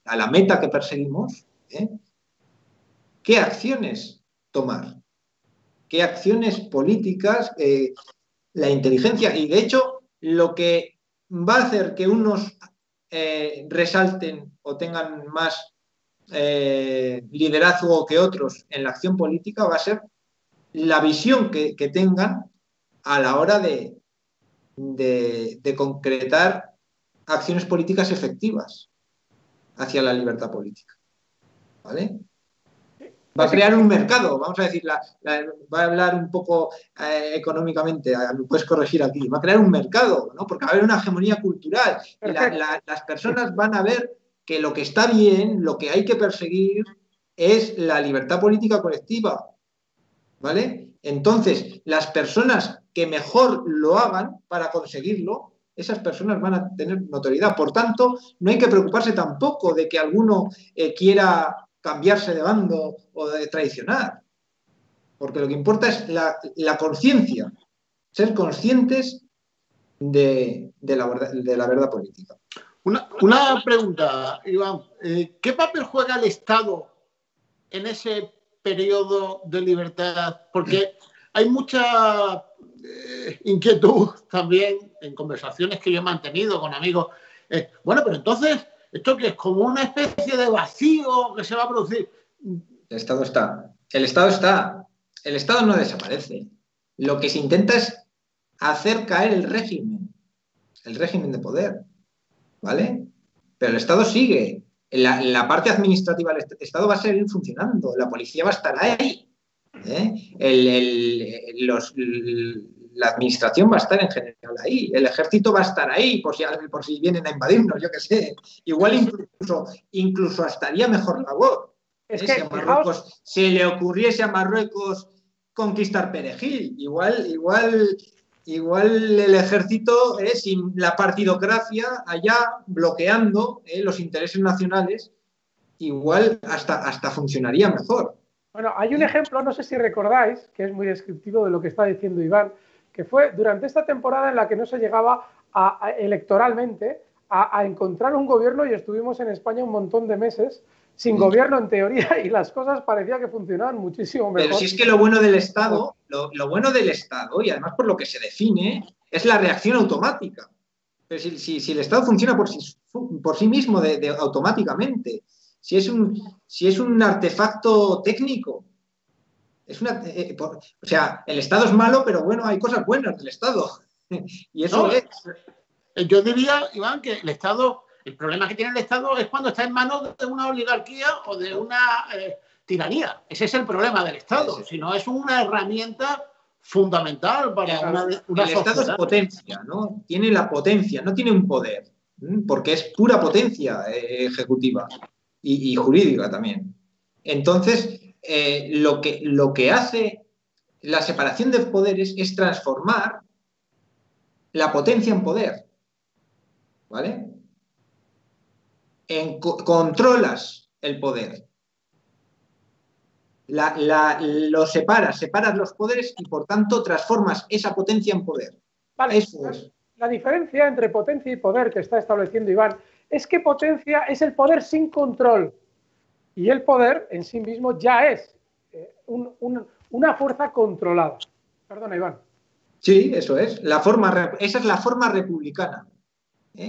a la meta que perseguimos, qué acciones tomar, qué acciones políticas, la inteligencia. Y de hecho, lo que va a hacer que unos resalten o tengan más liderazgo que otros en la acción política va a ser la visión que tengan a la hora de concretar acciones políticas efectivas hacia la libertad política. ¿Vale? Va a crear un mercado, vamos a decir, va a hablar un poco económicamente, me puedes corregir aquí, va a crear un mercado, ¿no? Porque va a haber una hegemonía cultural y las personas van a ver que lo que está bien, lo que hay que perseguir es la libertad política colectiva, ¿vale? Entonces, las personas que mejor lo hagan para conseguirlo, esas personas van a tener notoriedad. Por tanto, no hay que preocuparse tampoco de que alguno quiera cambiarse de bando o de traicionar, porque lo que importa es la conciencia, ser conscientes de la verdad política. Una pregunta, Iván. ¿Qué papel juega el Estado en ese periodo de libertad? Porque hay mucha inquietud también en conversaciones que yo he mantenido con amigos. Bueno, pero entonces, ¿esto qué es? ¿Como una especie de vacío que se va a producir? El Estado está. El Estado no desaparece. Lo que se intenta es hacer caer el régimen de poder, ¿vale? Pero el Estado sigue. la parte administrativa del Estado va a seguir funcionando, la policía va a estar ahí, la administración va a estar en general ahí, el ejército va a estar ahí por si vienen a invadirnos, yo qué sé. Igual incluso estaría mejor labor. Es que, si a Marruecos se le ocurriese a Marruecos conquistar Perejil, igual el ejército, sin la partidocracia allá bloqueando los intereses nacionales, igual hasta funcionaría mejor. Bueno, hay un ejemplo, no sé si recordáis, que es muy descriptivo de lo que está diciendo Iván, que fue durante esta temporada en la que no se llegaba electoralmente a encontrar un gobierno, y estuvimos en España un montón de meses sin gobierno en teoría, y las cosas parecía que funcionaban muchísimo mejor. Pero si es que lo bueno del Estado, y además por lo que se define, es la reacción automática. Pero si el Estado funciona por sí mismo automáticamente, si es un artefacto técnico, o sea, el Estado es malo, pero bueno, hay cosas buenas del Estado. Y eso es. Yo diría, Iván, que el problema que tiene el Estado es cuando está en manos de una oligarquía o de una tiranía. Ese es el problema del Estado. Si no, es una herramienta fundamental para una el Estado es potencia, ¿no? Tiene la potencia, no tiene un poder, porque es pura potencia ejecutiva y jurídica también. Entonces, lo que hace la separación de poderes es transformar la potencia en poder, ¿vale? Controlas el poder, lo separas los poderes y por tanto transformas esa potencia en poder. Vale, eso es. La diferencia entre potencia y poder que está estableciendo Iván es que potencia es el poder sin control, y el poder en sí mismo ya es una fuerza controlada. Perdona, Iván. Sí, eso es. Esa es la forma republicana.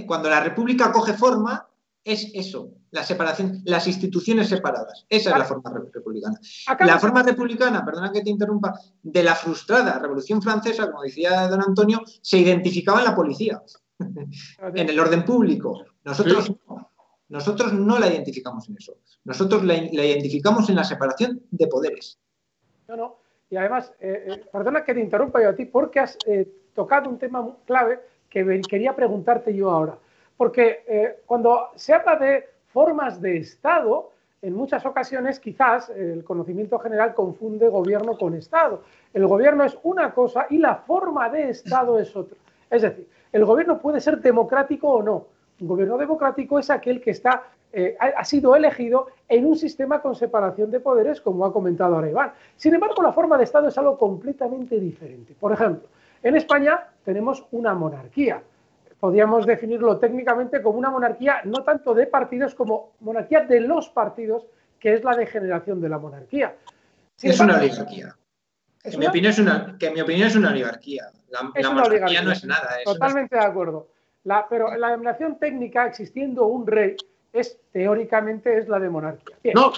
Cuando la república coge forma, es eso, la separación, las instituciones separadas. Esa es la forma republicana. La forma republicana, perdona que te interrumpa, de la frustrada Revolución Francesa, como decía don Antonio, se identificaba en la policía, en el orden público. Nosotros no la identificamos en eso. Nosotros la identificamos en la separación de poderes. No. Y además, perdona que te interrumpa yo a ti, porque has tocado un tema clave que quería preguntarte yo ahora. Porque cuando se habla de formas de Estado, en muchas ocasiones quizás el conocimiento general confunde gobierno con Estado. El gobierno es una cosa y la forma de Estado es otra. Es decir, el gobierno puede ser democrático o no. Un gobierno democrático es aquel que ha sido elegido en un sistema con separación de poderes, como ha comentado ahora Iván. Sin embargo, la forma de Estado es algo completamente diferente. Por ejemplo, en España tenemos una monarquía. Podríamos definirlo técnicamente como una monarquía no tanto de partidos como monarquía de los partidos, que es la degeneración de la monarquía. Una oligarquía. En mi opinión es una oligarquía. La monarquía no es nada. Totalmente de acuerdo. Pero la denominación técnica, existiendo un rey, teóricamente es la de monarquía. Bien. No,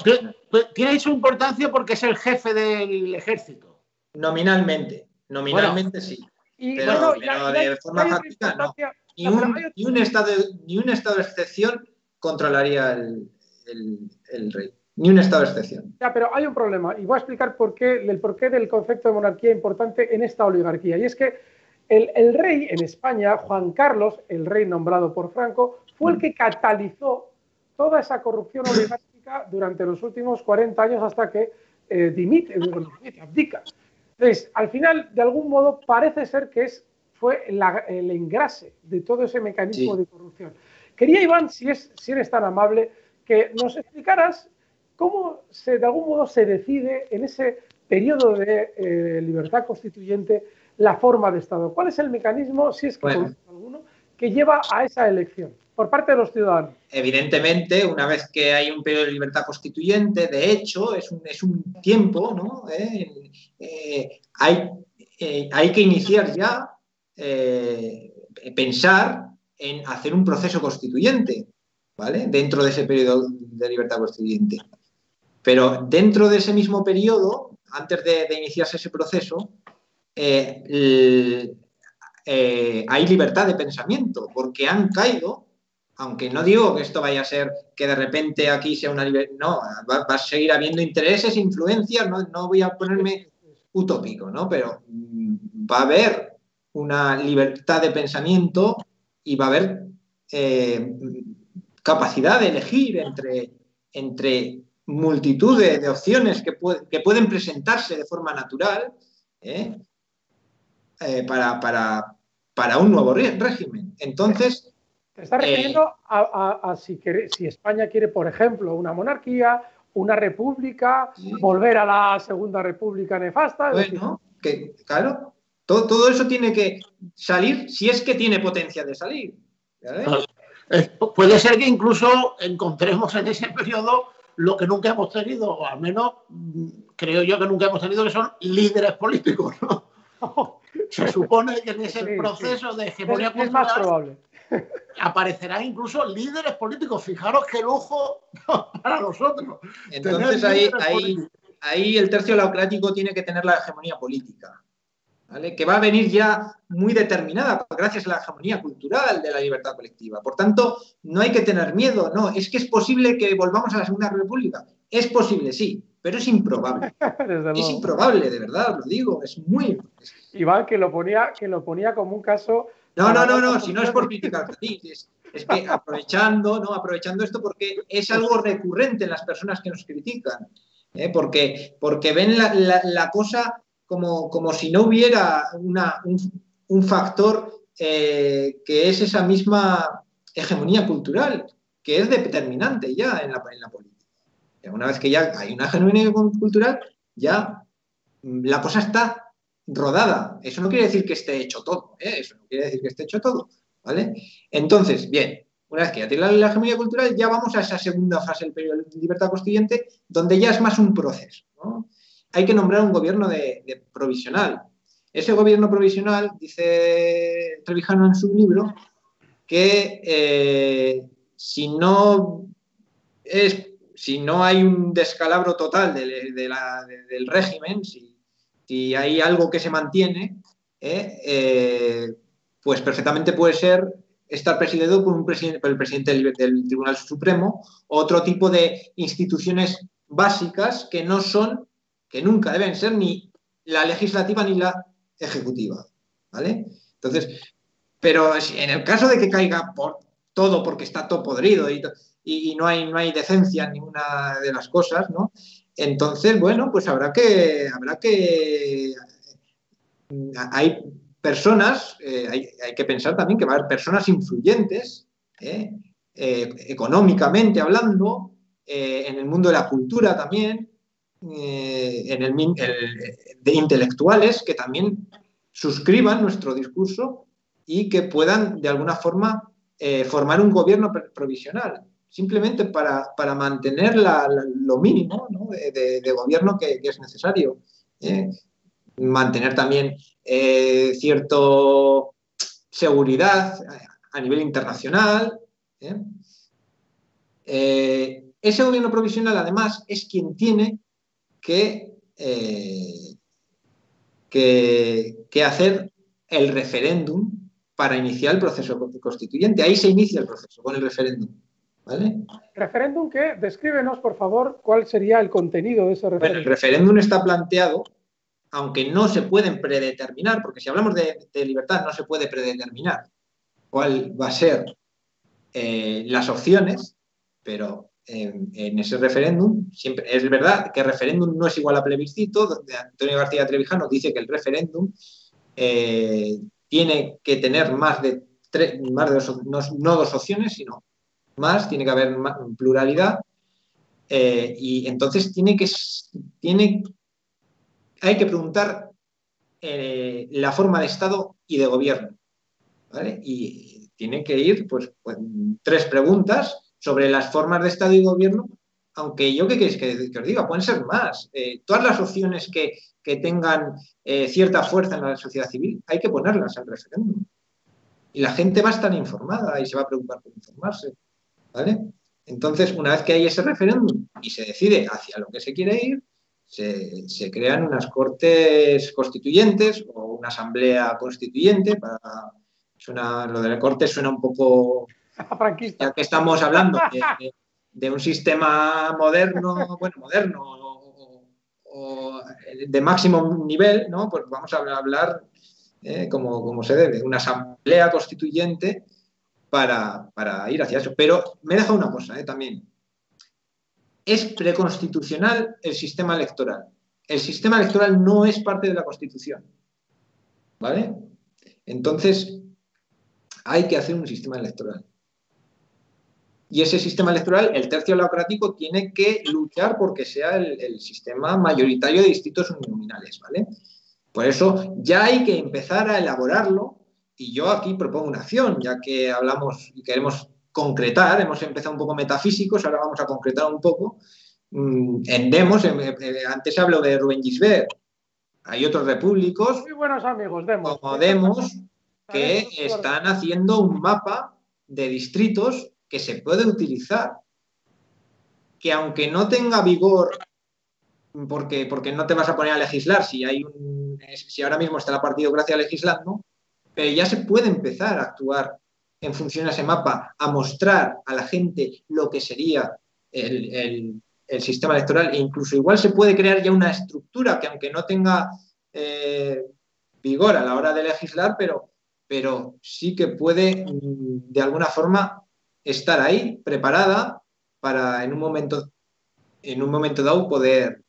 tiene su importancia porque es el jefe del ejército. Nominalmente sí. Pero de forma práctica no. Ni un estado de excepción controlaría el rey. Ni un estado de excepción. Ya, pero hay un problema, y voy a explicar el porqué del concepto de monarquía importante en esta oligarquía. Y es que el rey en España, Juan Carlos, el rey nombrado por Franco, fue el que catalizó toda esa corrupción oligárquica durante los últimos 40 años hasta que abdica. Entonces, al final, de algún modo, parece ser que fue el engrase de todo ese mecanismo de corrupción. Quería, Iván, si eres tan amable, que nos explicaras cómo de algún modo se decide en ese periodo de libertad constituyente la forma de Estado. ¿Cuál es el mecanismo, si es que conoces alguno, que lleva a esa elección por parte de los ciudadanos? Evidentemente, una vez que hay un periodo de libertad constituyente, de hecho, es un tiempo, ¿no? Hay que iniciar ya, pensar en hacer un proceso constituyente, ¿vale? Dentro de ese periodo de libertad constituyente. Pero dentro de ese mismo periodo, antes de iniciarse ese proceso, hay libertad de pensamiento, porque han caído Aunque no digo que esto vaya a ser que de repente aquí sea una libertad, no, va a seguir habiendo intereses, influencias, no voy a ponerme utópico, ¿no? Pero va a haber una libertad de pensamiento y va a haber capacidad de elegir entre multitud de opciones que pueden presentarse de forma natural para un nuevo régimen. Entonces... Te estás refiriendo a si España quiere, por ejemplo, una monarquía, una república, volver a la Segunda República nefasta. Bueno, que, claro, todo eso tiene que salir si es que tiene potencia de salir. Puede ser que incluso encontremos en ese periodo lo que nunca hemos tenido, o al menos creo yo que nunca hemos tenido, que son líderes políticos, ¿no? Se supone que en ese proceso de hegemonía cultural es más probable. Aparecerán incluso líderes políticos. Fijaros qué lujo para nosotros. Entonces ahí el tercio laocrático tiene que tener la hegemonía política, ¿vale? Que va a venir ya muy determinada gracias a la hegemonía cultural de la libertad colectiva. Por tanto, no hay que tener miedo, no. Es que es posible que volvamos a la Segunda República. Es posible, sí, pero es improbable. Es improbable, de verdad, lo digo. Es muy... Iván, que lo ponía como un caso... No, si no es por criticar, es que aprovechando esto porque es algo recurrente en las personas que nos critican, porque ven la cosa como si no hubiera un factor que es esa misma hegemonía cultural, que es determinante ya en la política. Una vez que ya hay una hegemonía cultural, ya la cosa está rodada. Eso no quiere decir que esté hecho todo, Eso no quiere decir que esté hecho todo, ¿vale? Entonces, bien, una vez que ya tiene la hegemonía cultural, ya vamos a esa segunda fase del periodo de libertad constituyente, donde ya es más un proceso, ¿no? Hay que nombrar un gobierno de provisional. Ese gobierno provisional, dice Trevijano en su libro, que si no hay un descalabro total del régimen, si hay algo que se mantiene, pues perfectamente puede ser estar presidido por el presidente del Tribunal Supremo, otro tipo de instituciones básicas que nunca deben ser ni la legislativa ni la ejecutiva, ¿vale? Entonces, pero en el caso de que caiga por todo porque está todo podrido y no hay decencia en ninguna de las cosas, ¿no? Entonces, bueno, pues habrá que hay personas, hay que pensar también que va a haber personas influyentes, económicamente hablando, en el mundo de la cultura también, de intelectuales que también suscriban nuestro discurso y que puedan de alguna forma formar un gobierno provisional, simplemente para mantener lo mínimo, ¿no? de gobierno que es necesario. Mantener también cierta seguridad a nivel internacional. Ese gobierno provisional, además, es quien tiene que hacer el referéndum para iniciar el proceso constituyente. Ahí se inicia el proceso, con el referéndum. ¿Vale? Referéndum que, descríbenos, por favor, cuál sería el contenido de ese referéndum. Bueno, el referéndum está planteado, aunque no se pueden predeterminar, porque si hablamos de libertad no se puede predeterminar cuál va a ser las opciones, pero en ese referéndum, siempre es verdad que el referéndum no es igual a plebiscito, donde Antonio García Trevijano dice que el referéndum tiene que tener más de dos opciones, sino más, tiene que haber pluralidad, y entonces hay que preguntar la forma de Estado y de gobierno, ¿vale? Y tiene que ir pues 3 preguntas sobre las formas de Estado y gobierno, aunque yo qué queréis que os diga, pueden ser más. Todas las opciones que tengan cierta fuerza en la sociedad civil hay que ponerlas al referéndum. Y la gente va a estar informada y se va a preocupar por informarse, ¿vale? Entonces, una vez que hay ese referéndum y se decide hacia lo que se quiere ir, se crean unas cortes constituyentes o una asamblea constituyente. Lo de la corte suena un poco Franquista. Ya que estamos hablando de un sistema moderno, bueno, moderno o de máximo nivel, ¿no? Pues vamos a hablar como se debe, una asamblea constituyente para ir hacia eso. Pero me he dejado una cosa también. Es preconstitucional el sistema electoral. El sistema electoral no es parte de la Constitución. ¿Vale? Entonces, hay que hacer un sistema electoral. Y ese sistema electoral, el tercio democrático, tiene que luchar porque sea el sistema mayoritario de distritos uninominales, ¿vale? Por eso ya hay que empezar a elaborarlo, y yo aquí propongo una acción, ya que hablamos y queremos concretar, hemos empezado un poco metafísicos, ahora vamos a concretar un poco. En Demos, antes hablo de Rubén Gisbert, hay otros repúblicos muy buenos amigos, Demos, como Demos, que están haciendo un mapa de distritos que se puede utilizar, que aunque no tenga vigor, porque no te vas a poner a legislar si ahora mismo está la partidocracia legislando, pero ya se puede empezar a actuar en función a ese mapa, a mostrar a la gente lo que sería el sistema electoral, e incluso igual se puede crear ya una estructura que aunque no tenga vigor a la hora de legislar, pero sí que puede de alguna forma estar ahí, preparada para en un momento dado poder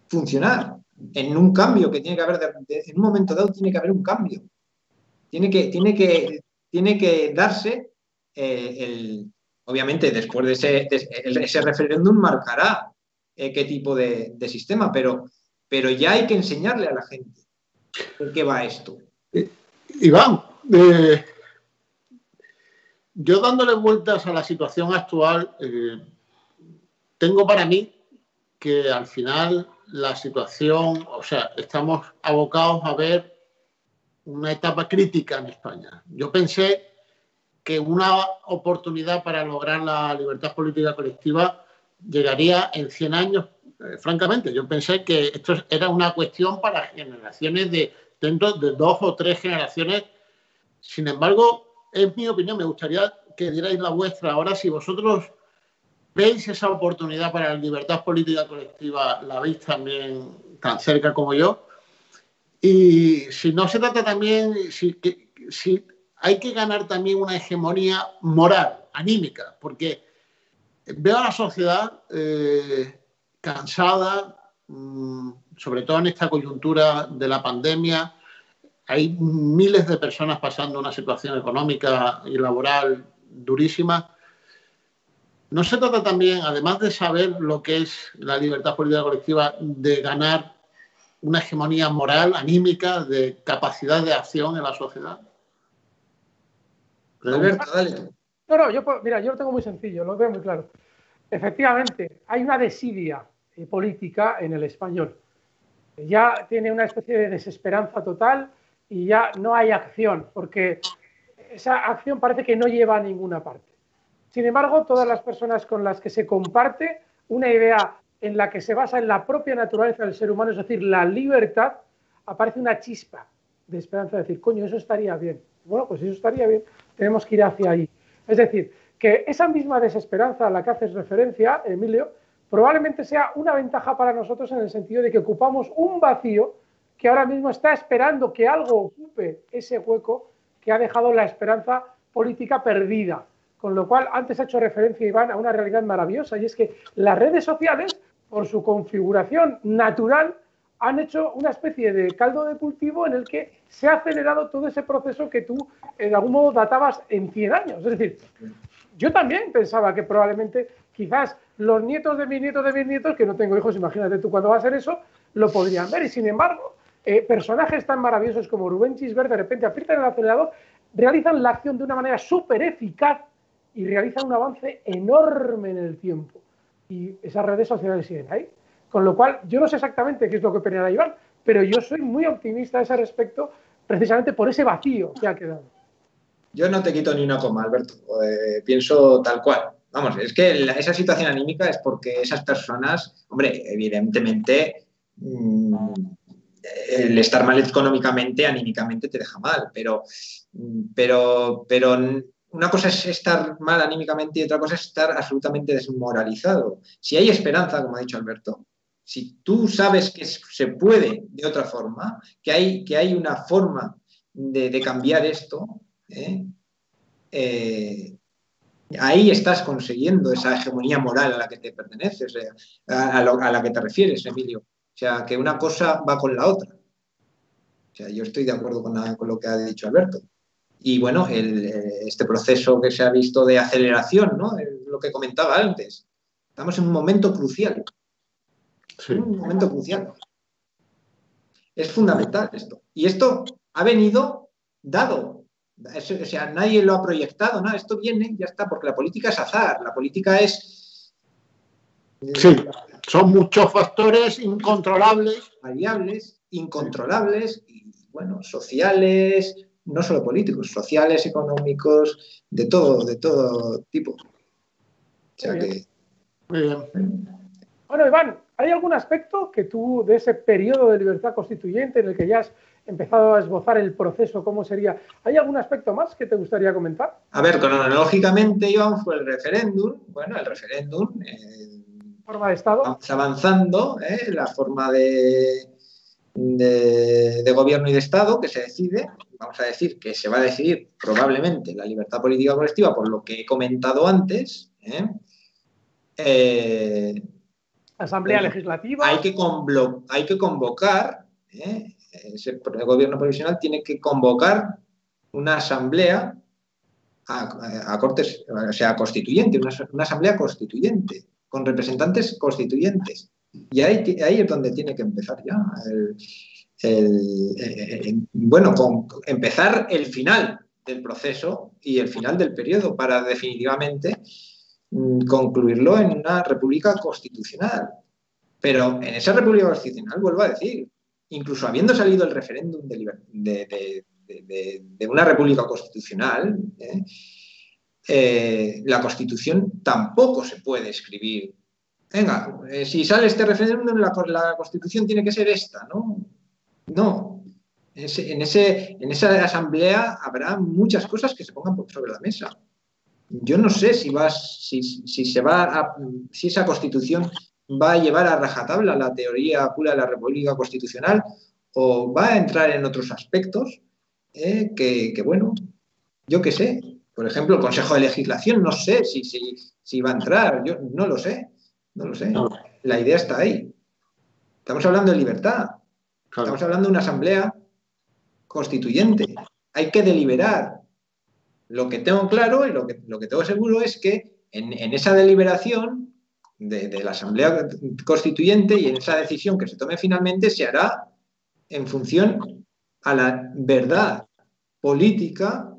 funcionar. En un cambio que tiene que haber, en un momento dado tiene que haber un cambio. Tiene que darse obviamente después de ese referéndum marcará qué tipo de sistema, pero ya hay que enseñarle a la gente de qué va esto. Iván, yo dándole vueltas a la situación actual, tengo para mí que al final la situación, o sea, estamos abocados a ver una etapa crítica en España. Yo pensé que una oportunidad para lograr la libertad política colectiva llegaría en 100 años, francamente. Yo pensé que esto era una cuestión para generaciones dentro de 2 o 3 generaciones. Sin embargo, en mi opinión, me gustaría que dierais la vuestra ahora. Si vosotros veis esa oportunidad para la libertad política colectiva, la veis también tan cerca como yo. Y si no se trata también, si hay que ganar también una hegemonía moral, anímica, porque veo a la sociedad cansada, sobre todo en esta coyuntura de la pandemia. Hay miles de personas pasando una situación económica y laboral durísima. ¿No se trata también, además de saber lo que es la libertad política colectiva, de ganar una hegemonía moral, anímica, de capacidad de acción en la sociedad? Alberto, dale. No, mira, yo lo tengo muy sencillo, lo veo muy claro. Efectivamente, hay una desidia política en el español. Ya tiene una especie de desesperanza total y ya no hay acción, porque esa acción parece que no lleva a ninguna parte. Sin embargo, todas las personas con las que se comparte una idea en la que se basa en la propia naturaleza del ser humano, es decir, la libertad, aparece una chispa de esperanza de decir, coño, eso estaría bien. Bueno, pues eso estaría bien, tenemos que ir hacia ahí. Es decir, que esa misma desesperanza a la que haces referencia, Emilio, probablemente sea una ventaja para nosotros en el sentido de que ocupamos un vacío que ahora mismo está esperando que algo ocupe ese hueco que ha dejado la esperanza política perdida. Con lo cual, antes ha hecho referencia, Iván, a una realidad maravillosa, y es que las redes sociales, por su configuración natural, han hecho una especie de caldo de cultivo en el que se ha acelerado todo ese proceso que tú, de algún modo, databas en 100 años. Es decir, yo también pensaba que probablemente, quizás, los nietos de mis nietos, que no tengo hijos, imagínate tú cuándo va a ser eso, lo podrían ver. Y, sin embargo, personajes tan maravillosos como Rubén Gisbert, de repente aprietan el acelerador, realizan la acción de una manera súper eficaz y realizan un avance enorme en el tiempo. Y esas redes sociales siguen ahí. Con lo cual, yo no sé exactamente qué es lo que opinará Iván, pero yo soy muy optimista a ese respecto, precisamente por ese vacío que ha quedado. Yo no te quito ni una coma, Alberto. Pienso tal cual. Vamos, es que esa situación anímica es porque esas personas, hombre, evidentemente el estar mal económicamente, anímicamente te deja mal, pero una cosa es estar mal anímicamente y otra cosa es estar absolutamente desmoralizado. Si hay esperanza, como ha dicho Alberto, si tú sabes que se puede de otra forma, que hay una forma de cambiar esto, ahí estás consiguiendo esa hegemonía moral a la que te perteneces, a la que te refieres, Emilio. O sea, que una cosa va con la otra. O sea, yo estoy de acuerdo con lo que ha dicho Alberto. Y bueno, este proceso que se ha visto de aceleración, ¿no? Lo que comentaba antes. Estamos en un momento crucial. Sí. Un momento crucial. Es fundamental esto. Y esto ha venido dado. O sea, nadie lo ha proyectado, ¿no? Esto viene y ya está, porque la política es azar. La política es... Sí, son muchos factores incontrolables. Variables, incontrolables, y bueno, sociales, no solo políticos, sociales, económicos, de todo tipo. O sea que... Muy bien. Bueno, Iván, ¿hay algún aspecto que tú, de ese periodo de libertad constituyente en el que ya has empezado a esbozar el proceso, cómo sería, ¿hay algún aspecto más que te gustaría comentar? A ver, cronológicamente, Iván, fue el referéndum. Bueno, el referéndum... Forma de Estado. Vamos avanzando, la forma de gobierno y de Estado que se decide. Vamos a decir que se va a decidir probablemente la libertad política colectiva por lo que he comentado antes. Asamblea Legislativa. Hay que convocar, el gobierno provisional tiene que convocar una asamblea a cortes, o sea, constituyente, una asamblea constituyente, con representantes constituyentes. Y ahí es donde tiene que empezar ya. Empezar el final del proceso y el final del periodo para definitivamente concluirlo en una república constitucional. Pero en esa república constitucional, vuelvo a decir, incluso habiendo salido el referéndum de una república constitucional, la Constitución tampoco se puede escribir. Venga, si sale este referéndum, la Constitución tiene que ser esta, ¿no? No. En esa asamblea habrá muchas cosas que se pongan sobre la mesa. Yo no sé si esa Constitución va a llevar a rajatabla la teoría pura de la República Constitucional o va a entrar en otros aspectos que bueno, yo qué sé. Por ejemplo, el Consejo de Legislación, no sé si va a entrar, yo no lo sé. No lo sé. La idea está ahí. Estamos hablando de libertad. Claro. Estamos hablando de una asamblea constituyente. Hay que deliberar. Lo que tengo claro y lo que tengo seguro es que en esa deliberación de la asamblea constituyente y en esa decisión que se tome finalmente se hará en función a la verdad política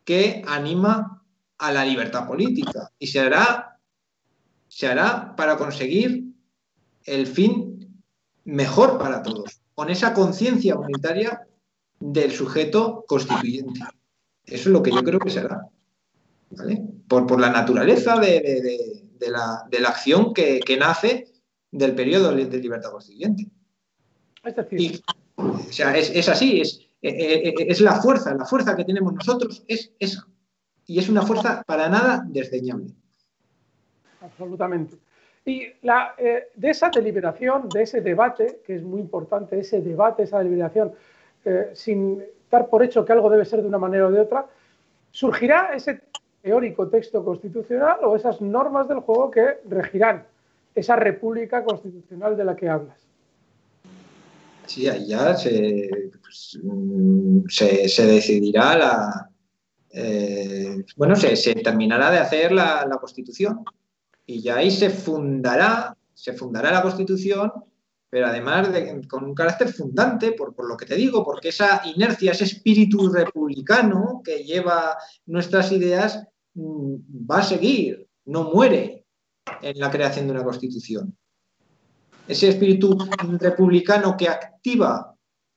que anima a la libertad política y se hará para conseguir el fin mejor para todos, con esa conciencia unitaria del sujeto constituyente. Eso es lo que yo creo que se hará, ¿vale? Por la naturaleza de la acción que nace del periodo de libertad constituyente. Es decir, o sea, es así, es la fuerza que tenemos nosotros es esa. Y es una fuerza para nada desdeñable. Absolutamente. Y de esa deliberación, de ese debate, que es muy importante, ese debate, esa deliberación, sin dar por hecho que algo debe ser de una manera o de otra, ¿surgirá ese teórico texto constitucional o esas normas del juego que regirán esa república constitucional de la que hablas? Sí, ahí ya se decidirá se terminará de hacer la Constitución y ya ahí se fundará la Constitución, pero además con un carácter fundante, por lo que te digo, porque esa inercia, ese espíritu republicano que lleva nuestras ideas va a seguir, no muere en la creación de una Constitución. Ese espíritu republicano que activa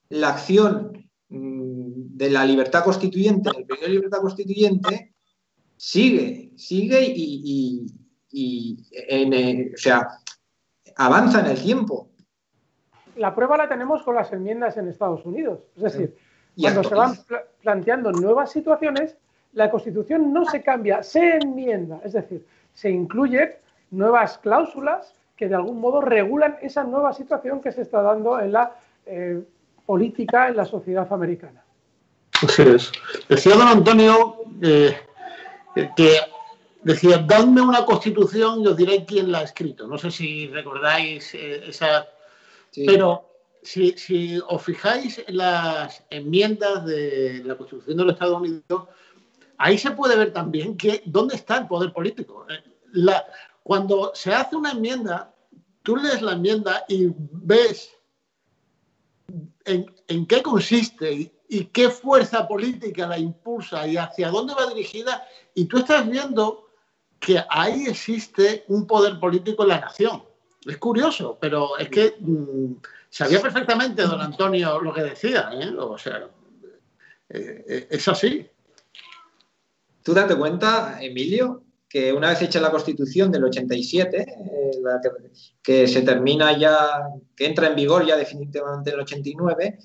la acción de la libertad constituyente, el periodo de libertad constituyente, sigue y avanza en el tiempo. la prueba la tenemos con las enmiendas en Estados Unidos. Es decir, Y cuando se van actualiza. planteando nuevas situaciones, la Constitución no se cambia, se enmienda. Es decir, se incluyen nuevas cláusulas que de algún modo regulan esa nueva situación que se está dando en la política, en la sociedad americana. Así es. Decía don Antonio que decía, dadme una constitución y os diré quién la ha escrito. No sé si recordáis esa... Sí. Pero si os fijáis en las enmiendas de la Constitución de los Estados Unidos, ahí se puede ver también dónde está el poder político. Cuando se hace una enmienda, tú lees la enmienda y ves en qué consiste y qué fuerza política la impulsa y hacia dónde va dirigida, y tú estás viendo que ahí existe un poder político en la nación. Es curioso, pero es que sabía perfectamente don Antonio lo que decía, ¿eh? O sea, es así. Tú date cuenta, Emilio, que una vez hecha la Constitución del 87, que se termina ya, que entra en vigor ya definitivamente en el 89,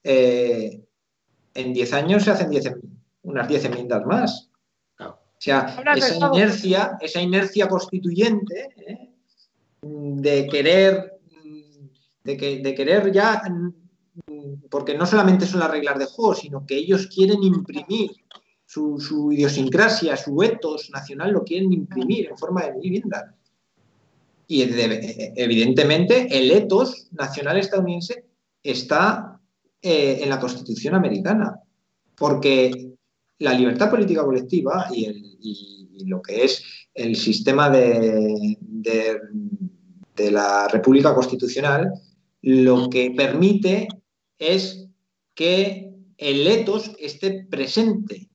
en 10 años se hacen unas 10 enmiendas más. O sea, esa inercia constituyente de querer ya, porque no solamente son las reglas de juego, sino que ellos quieren imprimir su idiosincrasia, su ethos nacional, lo quieren imprimir en forma de vivienda. Y evidentemente el ethos nacional estadounidense está en la Constitución americana, porque la libertad política colectiva y lo que es el sistema de la República Constitucional, lo que permite es que el ethos esté presente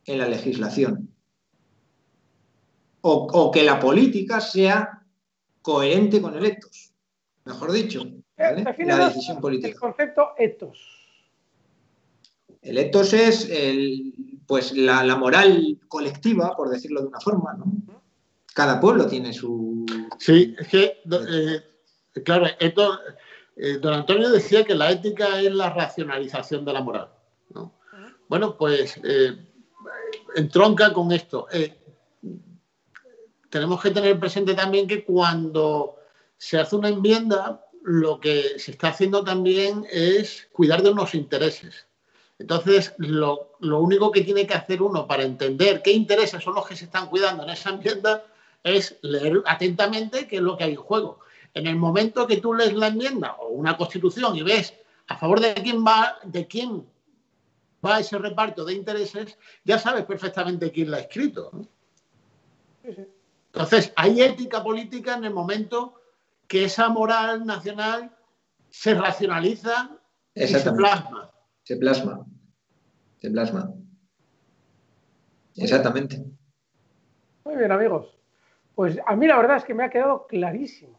en la legislación o que la política sea coherente con el ethos, mejor dicho, ¿vale? La decisión política. El concepto ethos. El ethos es pues la moral colectiva, por decirlo de una forma, ¿no? Cada pueblo tiene su... Sí, es que, claro, don Antonio decía que la ética es la racionalización de la moral, ¿no? Bueno, pues entronca con esto. Tenemos que tener presente también que cuando se hace una enmienda, lo que se está haciendo también es cuidar de unos intereses. Entonces, lo único que tiene que hacer uno para entender qué intereses son los que se están cuidando en esa enmienda es leer atentamente qué es lo que hay en juego. En el momento que tú lees la enmienda o una constitución y ves a favor de quién va ese reparto de intereses, ya sabes perfectamente quién la ha escrito, ¿no? Sí, sí. Entonces, hay ética política en el momento que esa moral nacional se racionaliza y se plasma. Se plasma. Exactamente. Muy bien, amigos. Pues a mí la verdad es que me ha quedado clarísimo.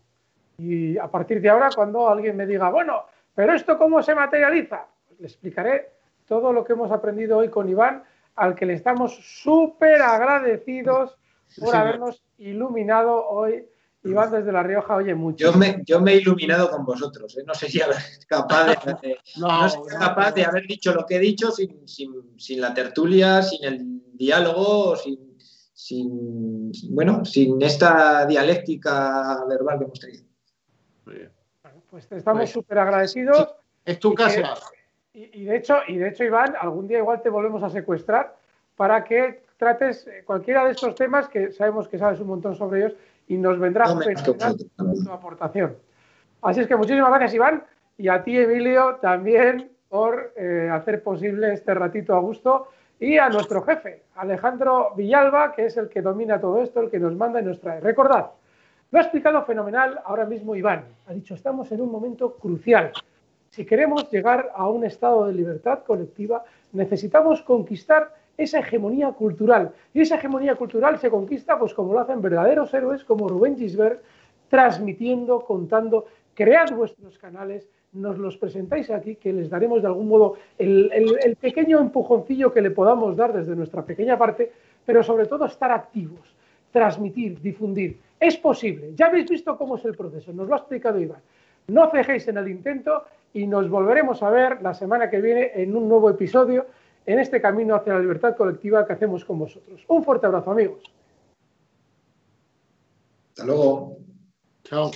Y a partir de ahora, cuando alguien me diga, bueno, pero ¿esto cómo se materializa? Pues le explicaré todo lo que hemos aprendido hoy con Iván, al que le estamos súper agradecidos por habernos iluminado hoy. Iván, desde La Rioja, oye mucho. Yo me he iluminado con vosotros, ¿eh? No sé si soy capaz de haber dicho lo que he dicho sin la tertulia, sin el diálogo, sin esta dialéctica verbal que hemos tenido. Bueno, pues te estamos súper agradecidos. Sí, es tu casa. Y de hecho, Iván, algún día igual te volvemos a secuestrar para que trates cualquiera de estos temas, que sabemos que sabes un montón sobre ellos, y nos vendrá fenomenal tu aportación. Así es que muchísimas gracias, Iván, y a ti, Emilio, también por hacer posible este ratito a gusto, y a nuestro jefe, Alejandro Villalba, que es el que domina todo esto, el que nos manda y nos trae. Recordad, lo ha explicado fenomenal ahora mismo Iván. Ha dicho, estamos en un momento crucial. Si queremos llegar a un estado de libertad colectiva, necesitamos conquistar esa hegemonía cultural. Y esa hegemonía cultural se conquista, pues como lo hacen verdaderos héroes como Rubén Gisbert, transmitiendo, contando. Cread vuestros canales, nos los presentáis aquí, que les daremos de algún modo el pequeño empujoncillo que le podamos dar desde nuestra pequeña parte, pero sobre todo estar activos, transmitir, difundir. Es posible. Ya habéis visto cómo es el proceso, nos lo ha explicado Iván. No cejéis en el intento y nos volveremos a ver la semana que viene en un nuevo episodio en este camino hacia la libertad colectiva que hacemos con vosotros. Un fuerte abrazo, amigos. Hasta luego. Chao.